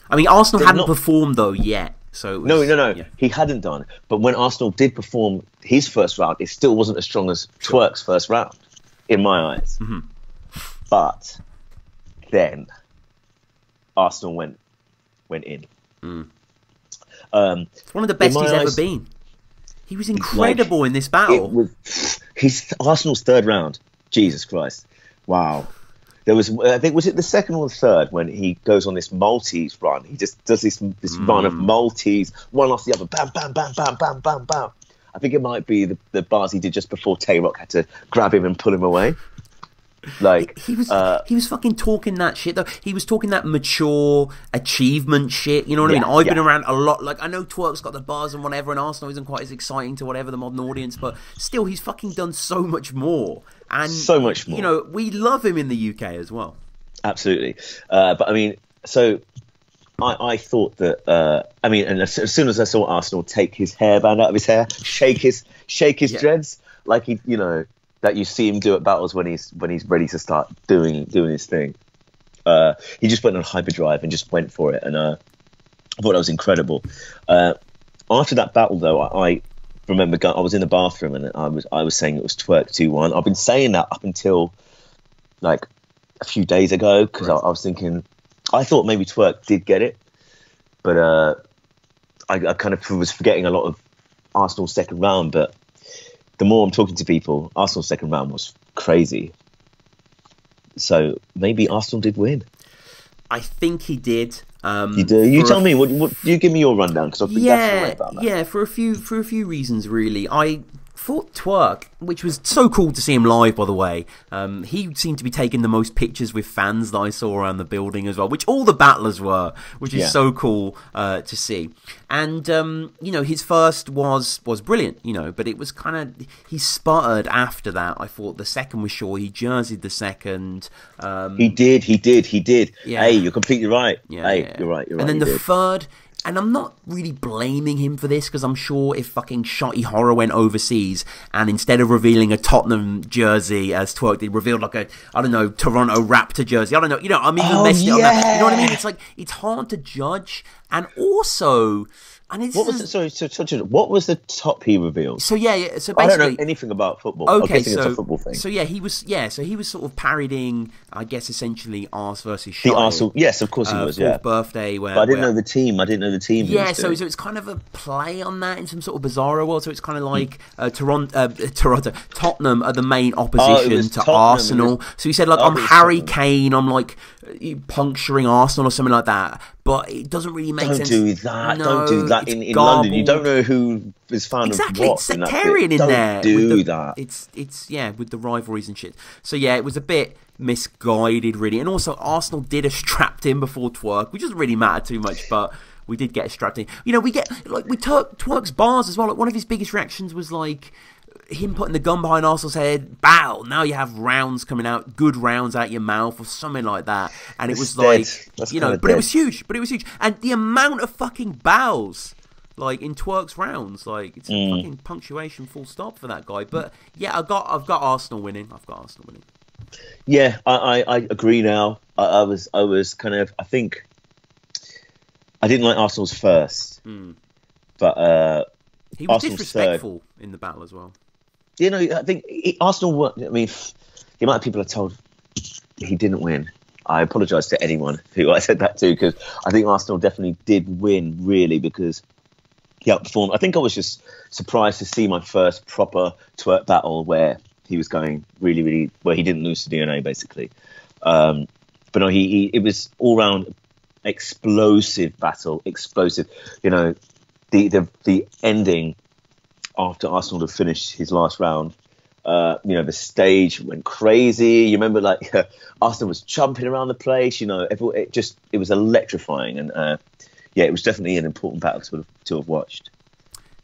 Arsenal hadn't performed though yet. So it was, no, yeah. He hadn't done. But when Arsenal did perform his first round, it still wasn't as strong as Twork's first round, in my eyes. But then Arsenal went in. It's one of the best he's ever been. He was incredible in this battle. He's Arsenal's third round. Jesus Christ! Wow. There was, I think, was it the second or the third when he goes on this Maltese run? He just does this run of Maltese, one after the other, bam, bam, bam, bam, bam, bam, bam. I think it might be the bars he did just before Tay Roc had to grab him and pull him away. Like he was fucking talking that shit though. He was talking that mature achievement shit. You know what I mean? I've been around a lot. Like I know Twork's got the bars and whatever, and Arsenal isn't quite as exciting to whatever the modern audience, but still, he's fucking done so much more. And so much more. You know, we love him in the UK as well. Absolutely. But I mean, so I thought that. I mean, and as soon as I saw Arsenal take his hairband out of his hair, shake his dreads, like he, you know, that you see him do at battles when he's ready to start doing his thing. He just went on hyperdrive and just went for it, and I thought that was incredible. After that battle, though, I remember I was in the bathroom and I was saying it was Twork 2-1. I've been saying that up until like a few days ago because I was thinking I thought maybe Twork did get it, but I kind of was forgetting a lot of Arsenal's second round, but. The more I'm talking to people, Arsenal's second round was crazy. So maybe Arsenal did win. I think he did. You do. You tell me. What you give me your rundown because I've been definitely about that. Yeah, for a few reasons really. I thought Twork, which was so cool to see him live, by the way. He seemed to be taking the most pictures with fans that I saw around the building as well, which all the battlers were, which is so cool to see. And you know, his first was brilliant, you know, but it was kind of he sputtered after that. I thought the second was sure. He jerseyed the second. He did. Yeah. Hey, you're completely right. Yeah, You're right. And then the third. And I'm not really blaming him for this because I'm sure if fucking Shotty Horror went overseas and instead of revealing a Tottenham jersey as Twork did, revealed like a, I don't know, Toronto Raptor jersey. I don't know, you know, I'm even messing it up. You know what I mean? It's like, it's hard to judge. And also... And it's what was the top he revealed? So yeah, so basically I don't know anything about football. Okay, it's a football thing. So yeah, he was sort of parodying, I guess, essentially Ars versus Shotty. The Arsenal, yes, of course he was. Yeah, birthday. But I didn't know the team. Yeah, so it's kind of a play on that in some sort of bizarro world. So it's kind of like Tottenham are the main opposition to Arsenal. So he said like I'm Harry Kane. I'm like puncturing Arsenal or something like that. But it doesn't really make sense. Don't do that. No, don't do that in London. You don't know who is fan of what. It's sectarian in there. Don't do that. It's with the rivalries and shit. So yeah, it was a bit misguided, really. And also, Arsenal did a strapped in before Twork, which doesn't really matter too much, but we did get a strapped in. You know, we get like we Twork's bars as well. Like one of his biggest reactions was like him putting the gun behind Arsenal's head, bow, now you have rounds coming out, good rounds out your mouth or something like that. And it was like, you know, but it was huge. And the amount of fucking bows, like in Twork's rounds, like it's a fucking punctuation full stop for that guy. But yeah, I've got Arsenal winning. Yeah, I agree now. I was kind of, I think, I didn't like Arsenal's first, but he was Arsenal's disrespectful in the battle as well. You know, I think Arsenal. I mean, the amount of people are told he didn't win. I apologise to anyone who I said that to because I think Arsenal definitely did win, really, because he outperformed. I think I was just surprised to see my first proper Twork battle where he was going really, really, where he didn't lose to DNA, basically. But no, it was all round explosive battle, explosive. You know, the ending. After Arsenal had finished his last round, you know, the stage went crazy. You remember, like, Arsenal was jumping around the place. You know, it was electrifying, and yeah, it was definitely an important battle to have watched.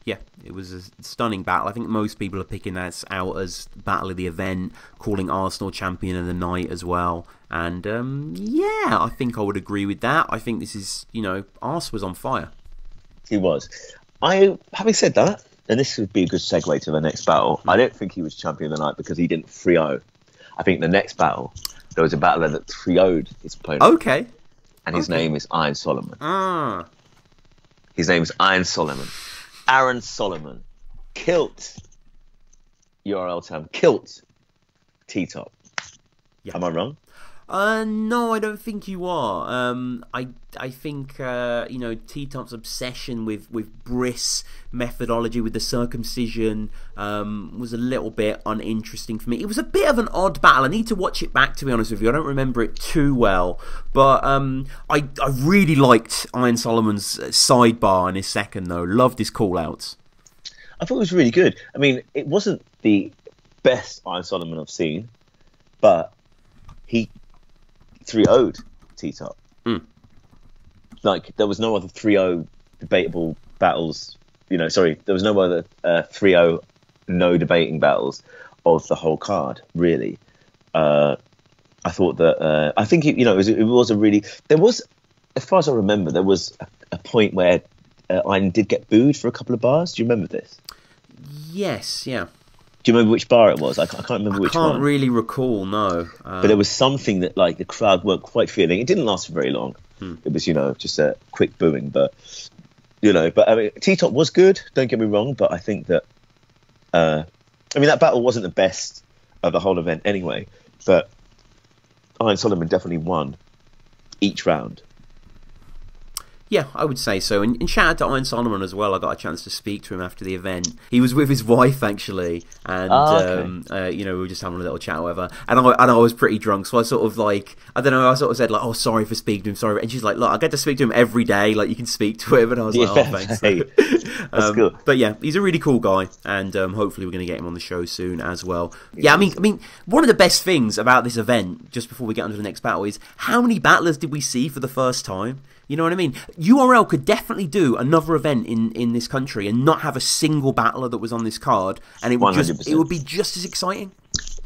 Yeah, it was a stunning battle. I think most people are picking that out as battle of the event, calling Arsenal champion of the night as well. And yeah, I think I would agree with that. I think this is, you know, Ars was on fire. He was. Having said that. And this would be a good segue to the next battle. I don't think he was champion of the night because he didn't 3-0. I think the next battle, there was a battler that 3-0'd his opponent. Okay. And his name is Iron Solomon. Ah. His name is Iron Solomon. Aaron Solomon. Kilt. URL term. Kilt. T-Top. Yeah. Am I wrong? No, I don't think you are. I think T-Top's obsession with Briss methodology with the circumcision was a little bit uninteresting for me. It was a bit of an odd battle. I need to watch it back, to be honest with you. I don't remember it too well, but I really liked Iron Solomon's sidebar in his second though. Loved his call-outs. I thought it was really good. I mean, it wasn't the best Iron Solomon I've seen, but he 3-0'd T-Top. Like, there was no other 3-0 debatable battles. There was no other 3-0 no debating battles of the whole card, really. I thought that... I think, it was a really... There was, as far as I remember, there was a point where Iron did get booed for a couple of bars. Do you remember this? Yes, yeah. Do you remember which bar it was? I can't remember which one. I can't really recall, no. But there was something that the crowd weren't quite feeling. It didn't last for very long. It was, just a quick booing. But, I mean, T-Top was good, don't get me wrong. But I think that, that battle wasn't the best of the whole event anyway. But Iron Solomon definitely won each round. Yeah, I would say so. And shout out to Iron Solomon as well. I got a chance to speak to him after the event. He was with his wife, actually. And, we were just having a little chat or whatever. And I was pretty drunk. So I sort of I sort of said, oh, sorry for speaking to him. Sorry. And she's like, look, I get to speak to him every day. Like, you can speak to him. And I was like, oh, thanks. That's cool. But yeah, he's a really cool guy. And hopefully we're going to get him on the show soon as well. Yeah, I mean, one of the best things about this event, just before we get on to the next battle, is how many battlers did we see for the first time? You know what I mean? URL could definitely do another event in this country and not have a single battler that was on this card, and it would be just as exciting.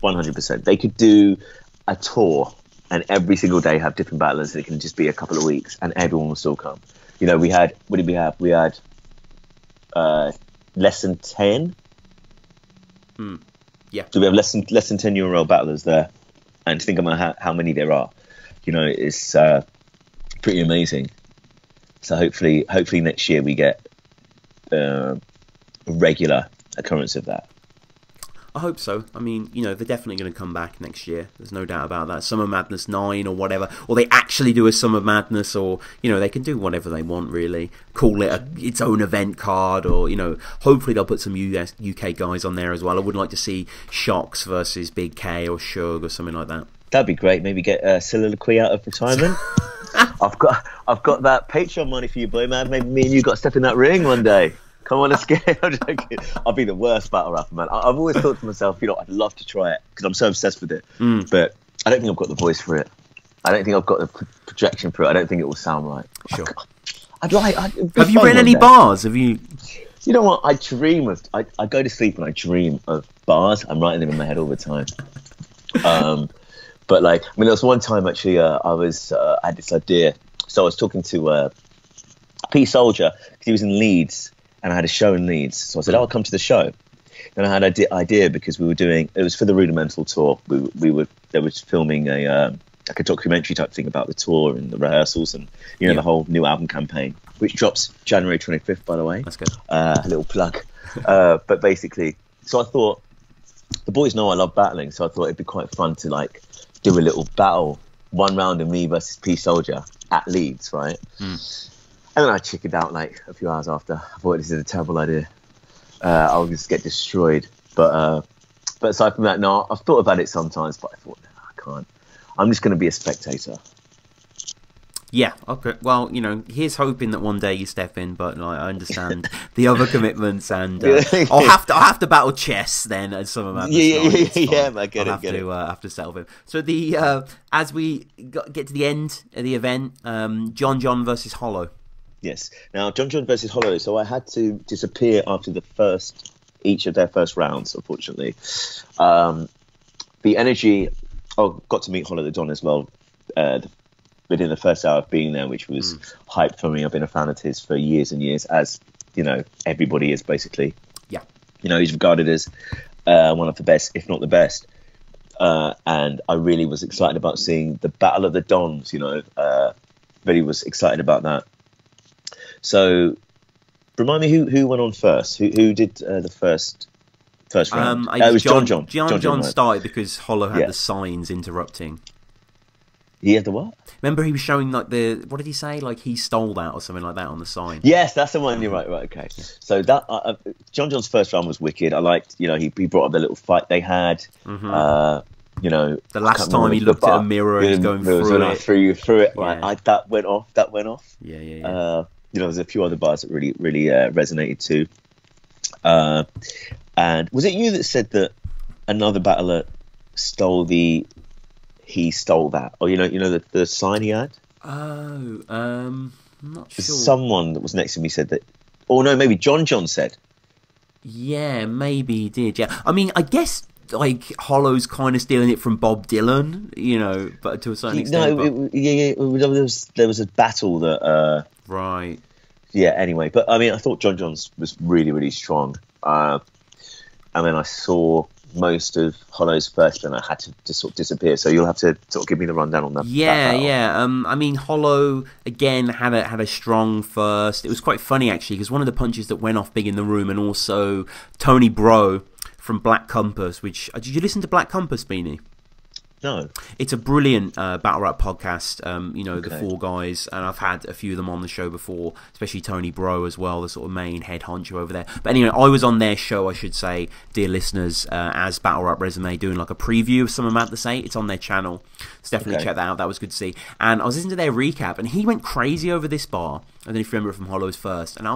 100%. They could do a tour and every single day have different battlers. It can just be a couple of weeks, and everyone will still come. We had what did we have? We had less than 10. Yeah. So we have less than 10 URL battlers there, and to think about how many there are, it's pretty amazing. So hopefully next year we get a regular occurrence of that. I hope so. I mean, they're definitely going to come back next year. There's no doubt about that. Summer Madness 9 or whatever. Or they actually do a Summer Madness, or, they can do whatever they want, really. Call it its own event card, or, hopefully they'll put some UK guys on there as well. I would like to see Shocks versus Big K or Shug or something like that. That'd be great. Maybe get Soliloquy out of retirement. I've got that Patreon money for you, boy, man. Maybe me and you got to step in that ring one day. Come on, let's get it. I'm joking. I'll be the worst battle rapper, man. I've always thought to myself, I'd love to try it because I'm so obsessed with it. But I don't think I've got the voice for it. I don't think I've got the projection for it. I don't think it will sound right. Sure. Have you written any bars? Have you? You know what? I dream of. I go to sleep and I dream of bars. I'm writing them in my head all the time. But there was one time actually. I had this idea. So I was talking to P Soldier because he was in Leeds and I had a show in Leeds. So I said, I'll come to the show. And I had an idea because we were doing. It was for the Rudimental tour. They were filming a documentary type thing about the tour and the rehearsals and the whole new album campaign, which drops January 25th, by the way. That's good. A little plug. But basically, so I thought the boys know I love battling, so I thought it'd be quite fun to do a little battle, one round of me versus P Soldier at Leeds, right? And then I chickened out a few hours after. I thought this is a terrible idea. I'll just get destroyed. But aside from that, no, I've thought about it sometimes, but I thought, no, I can't. I'm just going to be a spectator. Yeah, okay. Well, here's hoping that one day you step in, but I understand the other commitments, and I'll have to battle chess then as some of my yeah, I get it. I have to settle him. So as we get to the end of the event, John versus Hollow. Yes. Now John versus Hollow. So I had to disappear after each of their first rounds, unfortunately. The energy. Got to meet Hollow the Don as well. Within the first hour of being there, which was hype for me. I've been a fan of his for years and years, as everybody is basically. Yeah. He's regarded as one of the best, if not the best. and I really was excited about seeing the Battle of the Dons. Really was excited about that. So, remind me who went on first. Who did the first round? It was John. John started because Hollow had the signs interrupting. He had the what? Remember, he was showing like what did he say? Like he stole that or something like that on the sign. Yes, that's the one. You're right. Okay. Yeah. So that John's first round was wicked. I liked. He brought up the little fight they had. Mm-hmm. The last time he looked at a mirror and he's going through it. Through it. Yeah. Right. That went off. Yeah. There's a few other bars that really resonated too. And was it you that said that another battler stole he stole that, or the sign he had? I'm not sure. Someone that was next to me said that. Or no, maybe John said. Yeah, maybe he did. Yeah, I mean, I guess like Hollow's kind of stealing it from Bob Dylan, but to a certain extent. No, there was a battle that. Right. Yeah. Anyway, but I mean, I thought John's was really, really strong. And then I saw most of Hollow's first, and I had to just sort of disappear. So you'll have to sort of give me the rundown on that. Yeah. I mean, Hollow again had a strong first. It was quite funny actually because one of the punches that went off big in the room, and also Tony Bro from Black Compass. Which did you listen to Black Compass, Beanie? No. It's a brilliant battle rap podcast, Okay. the four guys, and I've had a few of them on the show before, especially Tony Bro as well, the sort of main head honcho over there. But anyway, I was on their show, I should say, dear listeners, as Battle Rap Resume, doing like a preview of something I'm about to say. It's on their channel, so definitely check that out. That was good to see. And I was listening to their recap, and he went crazy over this bar. I don't know if you remember it from Hollow's first. And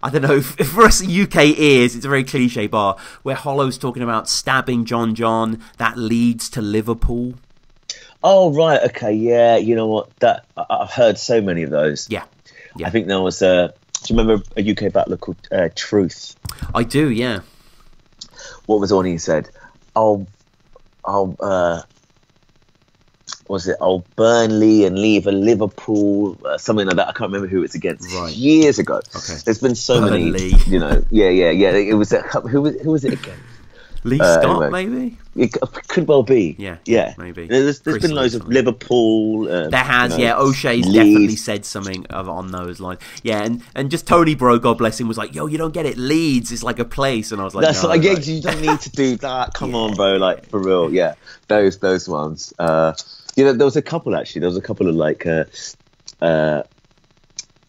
I don't know, if for us UK ears, it's a very cliche bar, where Hollow's talking about stabbing John, that leads to Liverpool. Oh, right, okay, yeah, you know what, I've heard so many of those. Yeah. I think there was do you remember a UK battler called Truth? I do, yeah. What was the one he said? I'll Burnley and leave a Liverpool, something like that. I can't remember who it's against. Right. Years ago. Okay. There's been so Burnley. many, yeah. It was who was it again? Lee Scott, anyway. Maybe? It could well be. Yeah, maybe. There's been loads of Liverpool. There has, O'Shea's definitely said something on those lines. Yeah, and just Tony Bro, God bless him, was like, yo, you don't get it. Leeds is like a place. And I was like, that's no, you don't need to do that. Come on, bro. Like, for real. Yeah, those ones. There was a couple, actually. There was a couple of, like,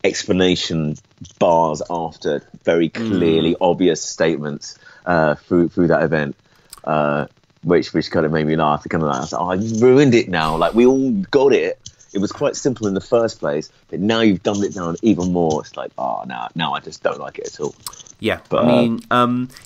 explanation bars after very clearly obvious statements through that event, which kind of made me laugh. Kind of like, I was like, oh, I ruined it now. Like, we all got it. It was quite simple in the first place, but now you've dumbed it down even more. It's like, now I just don't like it at all. Yeah, but, I mean,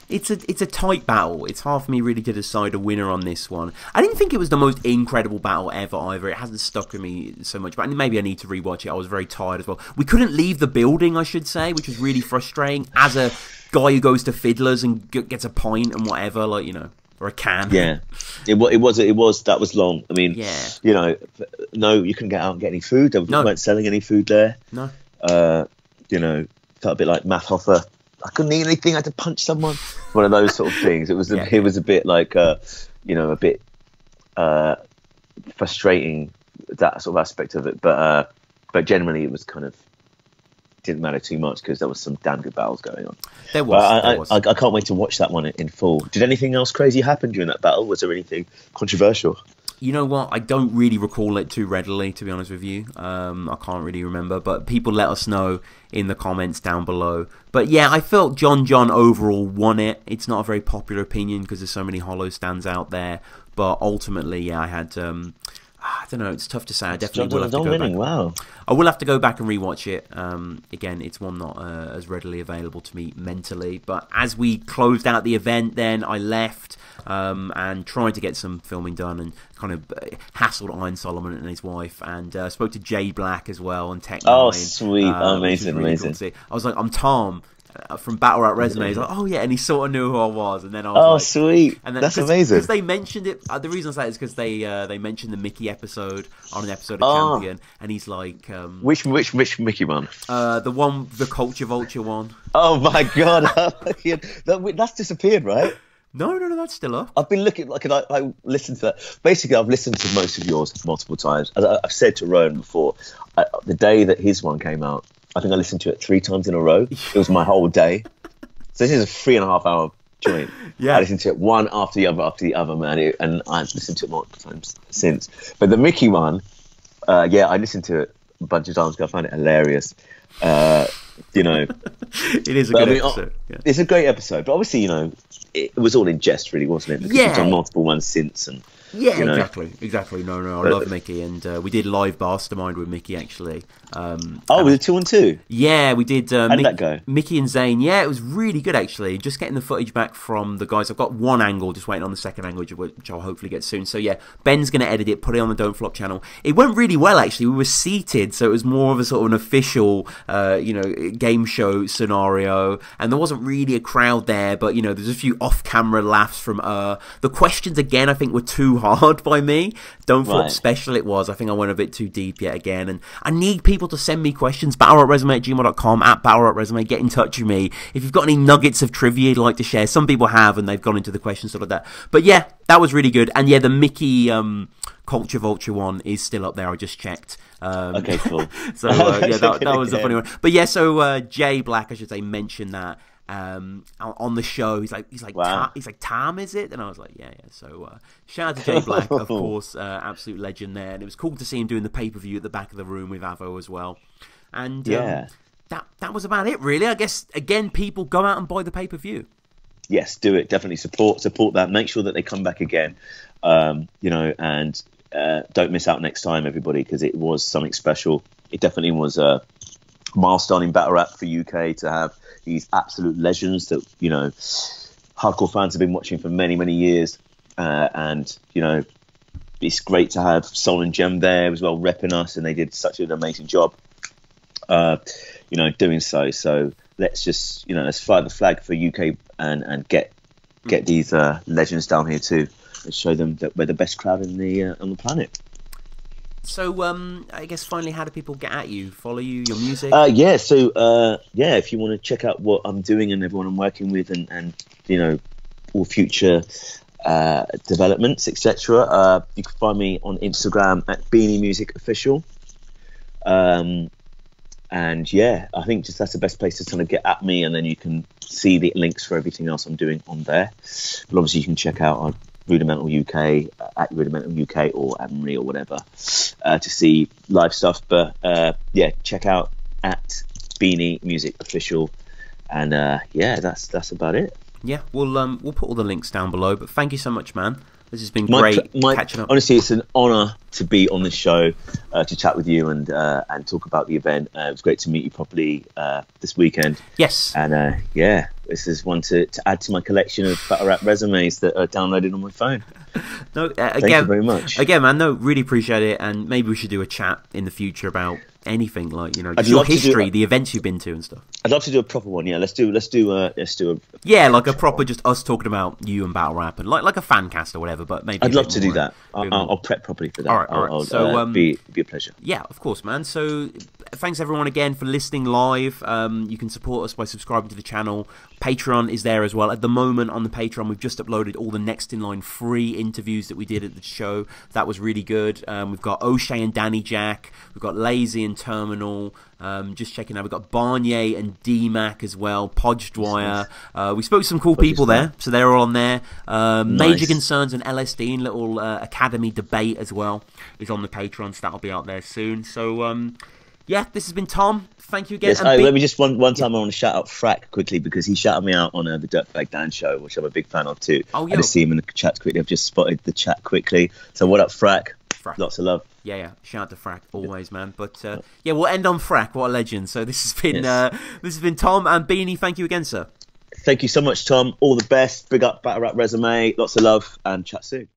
it's a tight battle. It's hard for me really to decide a winner on this one. I didn't think it was the most incredible battle ever either. It hasn't stuck with me so much, but maybe I need to rewatch it. I was very tired as well. We couldn't leave the building, I should say, which was really frustrating. As a guy who goes to Fiddler's and gets a pint and whatever, like, or a can. Yeah, it was that was long. I mean, no, you couldn't get out and get any food. They weren't selling any food there. No. Felt a bit like Matt Hoffa. I couldn't eat anything. I had to punch someone. One of those sort of things. It was it was a bit like a bit frustrating, that sort of aspect of it. But generally it was kind of didn't matter too much because there was some damn good battles going on. There was. I can't wait to watch that one in full. Did anything else crazy happen during that battle? Was there anything controversial? You know what? I don't really recall it too readily, to be honest with you. I can't really remember, but people let us know in the comments down below. But yeah, I felt John overall won it. It's not a very popular opinion because there's so many Hollow stands out there. But ultimately, yeah, I had... I don't know, it's tough to say. I definitely will have to go back. Wow. I will have to go back and rewatch it. Again, it's one not as readily available to me mentally. But as we closed out the event, then I left and tried to get some filming done and kind of hassled Iron Solomon and his wife, and spoke to Jay Black as well on Tech 9. Oh, sweet. Amazing, really amazing. Cool. I was like, I'm Tom. From Battle Rap Resume, he's like, oh yeah, and he sort of knew who I was, and then I was sweet, and then, that's amazing. Because they mentioned it. The reason I say it is because they mentioned the Mickey episode on an episode of Champion, and he's like, which Mickey one? The Culture Vulture one. Oh my god, that's disappeared, right? No, that's still up. I've been looking, like, and I listened to that. Basically, I've listened to most of yours multiple times. As I've said to Rowan before, the day that his one came out, I think I listened to it 3 times in a row. It was my whole day. So this is a 3.5 hour joint. Yeah. I listened to it one after the other, man. And I've listened to it multiple times since. But the Mickey one, I listened to it a bunch of times because I found it hilarious. You know, it is a good episode. Yeah. It's a great episode, but obviously, you know, it was all in jest, really, wasn't it? Because we've done multiple ones since, and exactly. No, I love Mickey, and we did live Mastermind with Mickey actually. We did 2 and 2. Yeah, we did. How did that go? Mickey and Zane. Yeah, it was really good actually. Just getting the footage back from the guys. I've got one angle, just waiting on the second angle, which I'll hopefully get soon. So yeah, Ben's going to edit it, put it on the Don't Flop channel. It went really well actually. We were seated, so it was more of a sort of an official, game show scenario, and there wasn't really a crowd there. But you know, there's a few off-camera laughs from the questions again. I think were too hard by me. Don't Flop special it was. I think I went a bit too deep yet again, and I need people to send me questions. battlerocresume@gmail.com, @battlerocresume. Get in touch with me if you've got any nuggets of trivia you'd like to share. Some people have, and they've gone into the questions, stuff like that. But yeah, that was really good. And yeah, the Mickey Culture Vulture one is still up there. I just checked. Okay, cool. So that was a funny one. But yeah, so Jay Black, I should say, mentioned that on the show. He's like wow. He's like, Tom, is it? And I was like, yeah. So shout out to Jay Black, of course, absolute legend there. And it was cool to see him doing the pay-per-view at the back of the room with Avo as well. And that was about it, really. I guess, again, people go out and buy the pay-per-view. Yes, do it. Definitely support that. Make sure that they come back again, and don't miss out next time, everybody, because it was something special. It definitely was a milestone in battle rap for UK to have these absolute legends that, you know, hardcore fans have been watching for many, many years. And, you know, it's great to have Sol and Gem there as well, repping us, and they did such an amazing job, doing so. So let's just, let's fly the flag for UK and get these legends down here too, and show them that we're the best crowd on the planet. So, I guess finally, how do people get at you, follow you, your music? If you want to check out what I'm doing and everyone I'm working with, and all future developments, etc., you can find me on Instagram at Beanie Music Official. And yeah, I think just that's the best place to kind of get at me, and then you can see the links for everything else I'm doing on there. But obviously, you can check out on Rudimental UK at Rudimental UK or Amory or whatever to see live stuff. But check out at Beanie Music Official, and that's about it. Yeah, we'll put all the links down below. But thank you so much, man. This has been great catching up. Honestly, it's an honour to be on this show, to chat with you and talk about the event. It was great to meet you properly this weekend. Yes. And this is one to add to my collection of battle rap resumes that are downloaded on my phone. No, thank you very much. Again, man, really appreciate it, and maybe we should do a chat in the future about anything, like your history, the events you've been to and stuff. I'd love to do a proper one. Yeah, let's do a like a proper just us talking about you and battle rap, and like a fan cast or whatever. But maybe I'd love to do that. I'll prep properly for that. All right. So be a pleasure. Yeah, of course, man. So thanks everyone again for listening live. You can support us by subscribing to the channel. Patreon is there as well. At the moment on the Patreon, we've just uploaded all the Next in Line free interviews that we did at the show. That was really good. We've got O'Shea and Danny Jack. We've got Lazy and Terminal. Just checking out. We've got Barnier and D-Mac as well. Podge Dwyer. We spoke to some cool people there, so they're all on there. Major Concerns and LSD and little Academy debate as well is on the Patreon, so that'll be out there soon. So this has been Tom. Thank you again. Yes, let me just one time I want to shout out Frack quickly, because he shouted me out on the Dirtbag Dan show, which I'm a big fan of too. I just see him in the chat quickly. I've just spotted the chat quickly. So what up, Frack? Lots of love. Yeah. Shout out to Frack always, man. But we'll end on Frack. What a legend. So this has been Tom and Beanie. Thank you again, sir. Thank you so much, Tom. All the best. Big up Battle Rap Resume. Lots of love, and chat soon.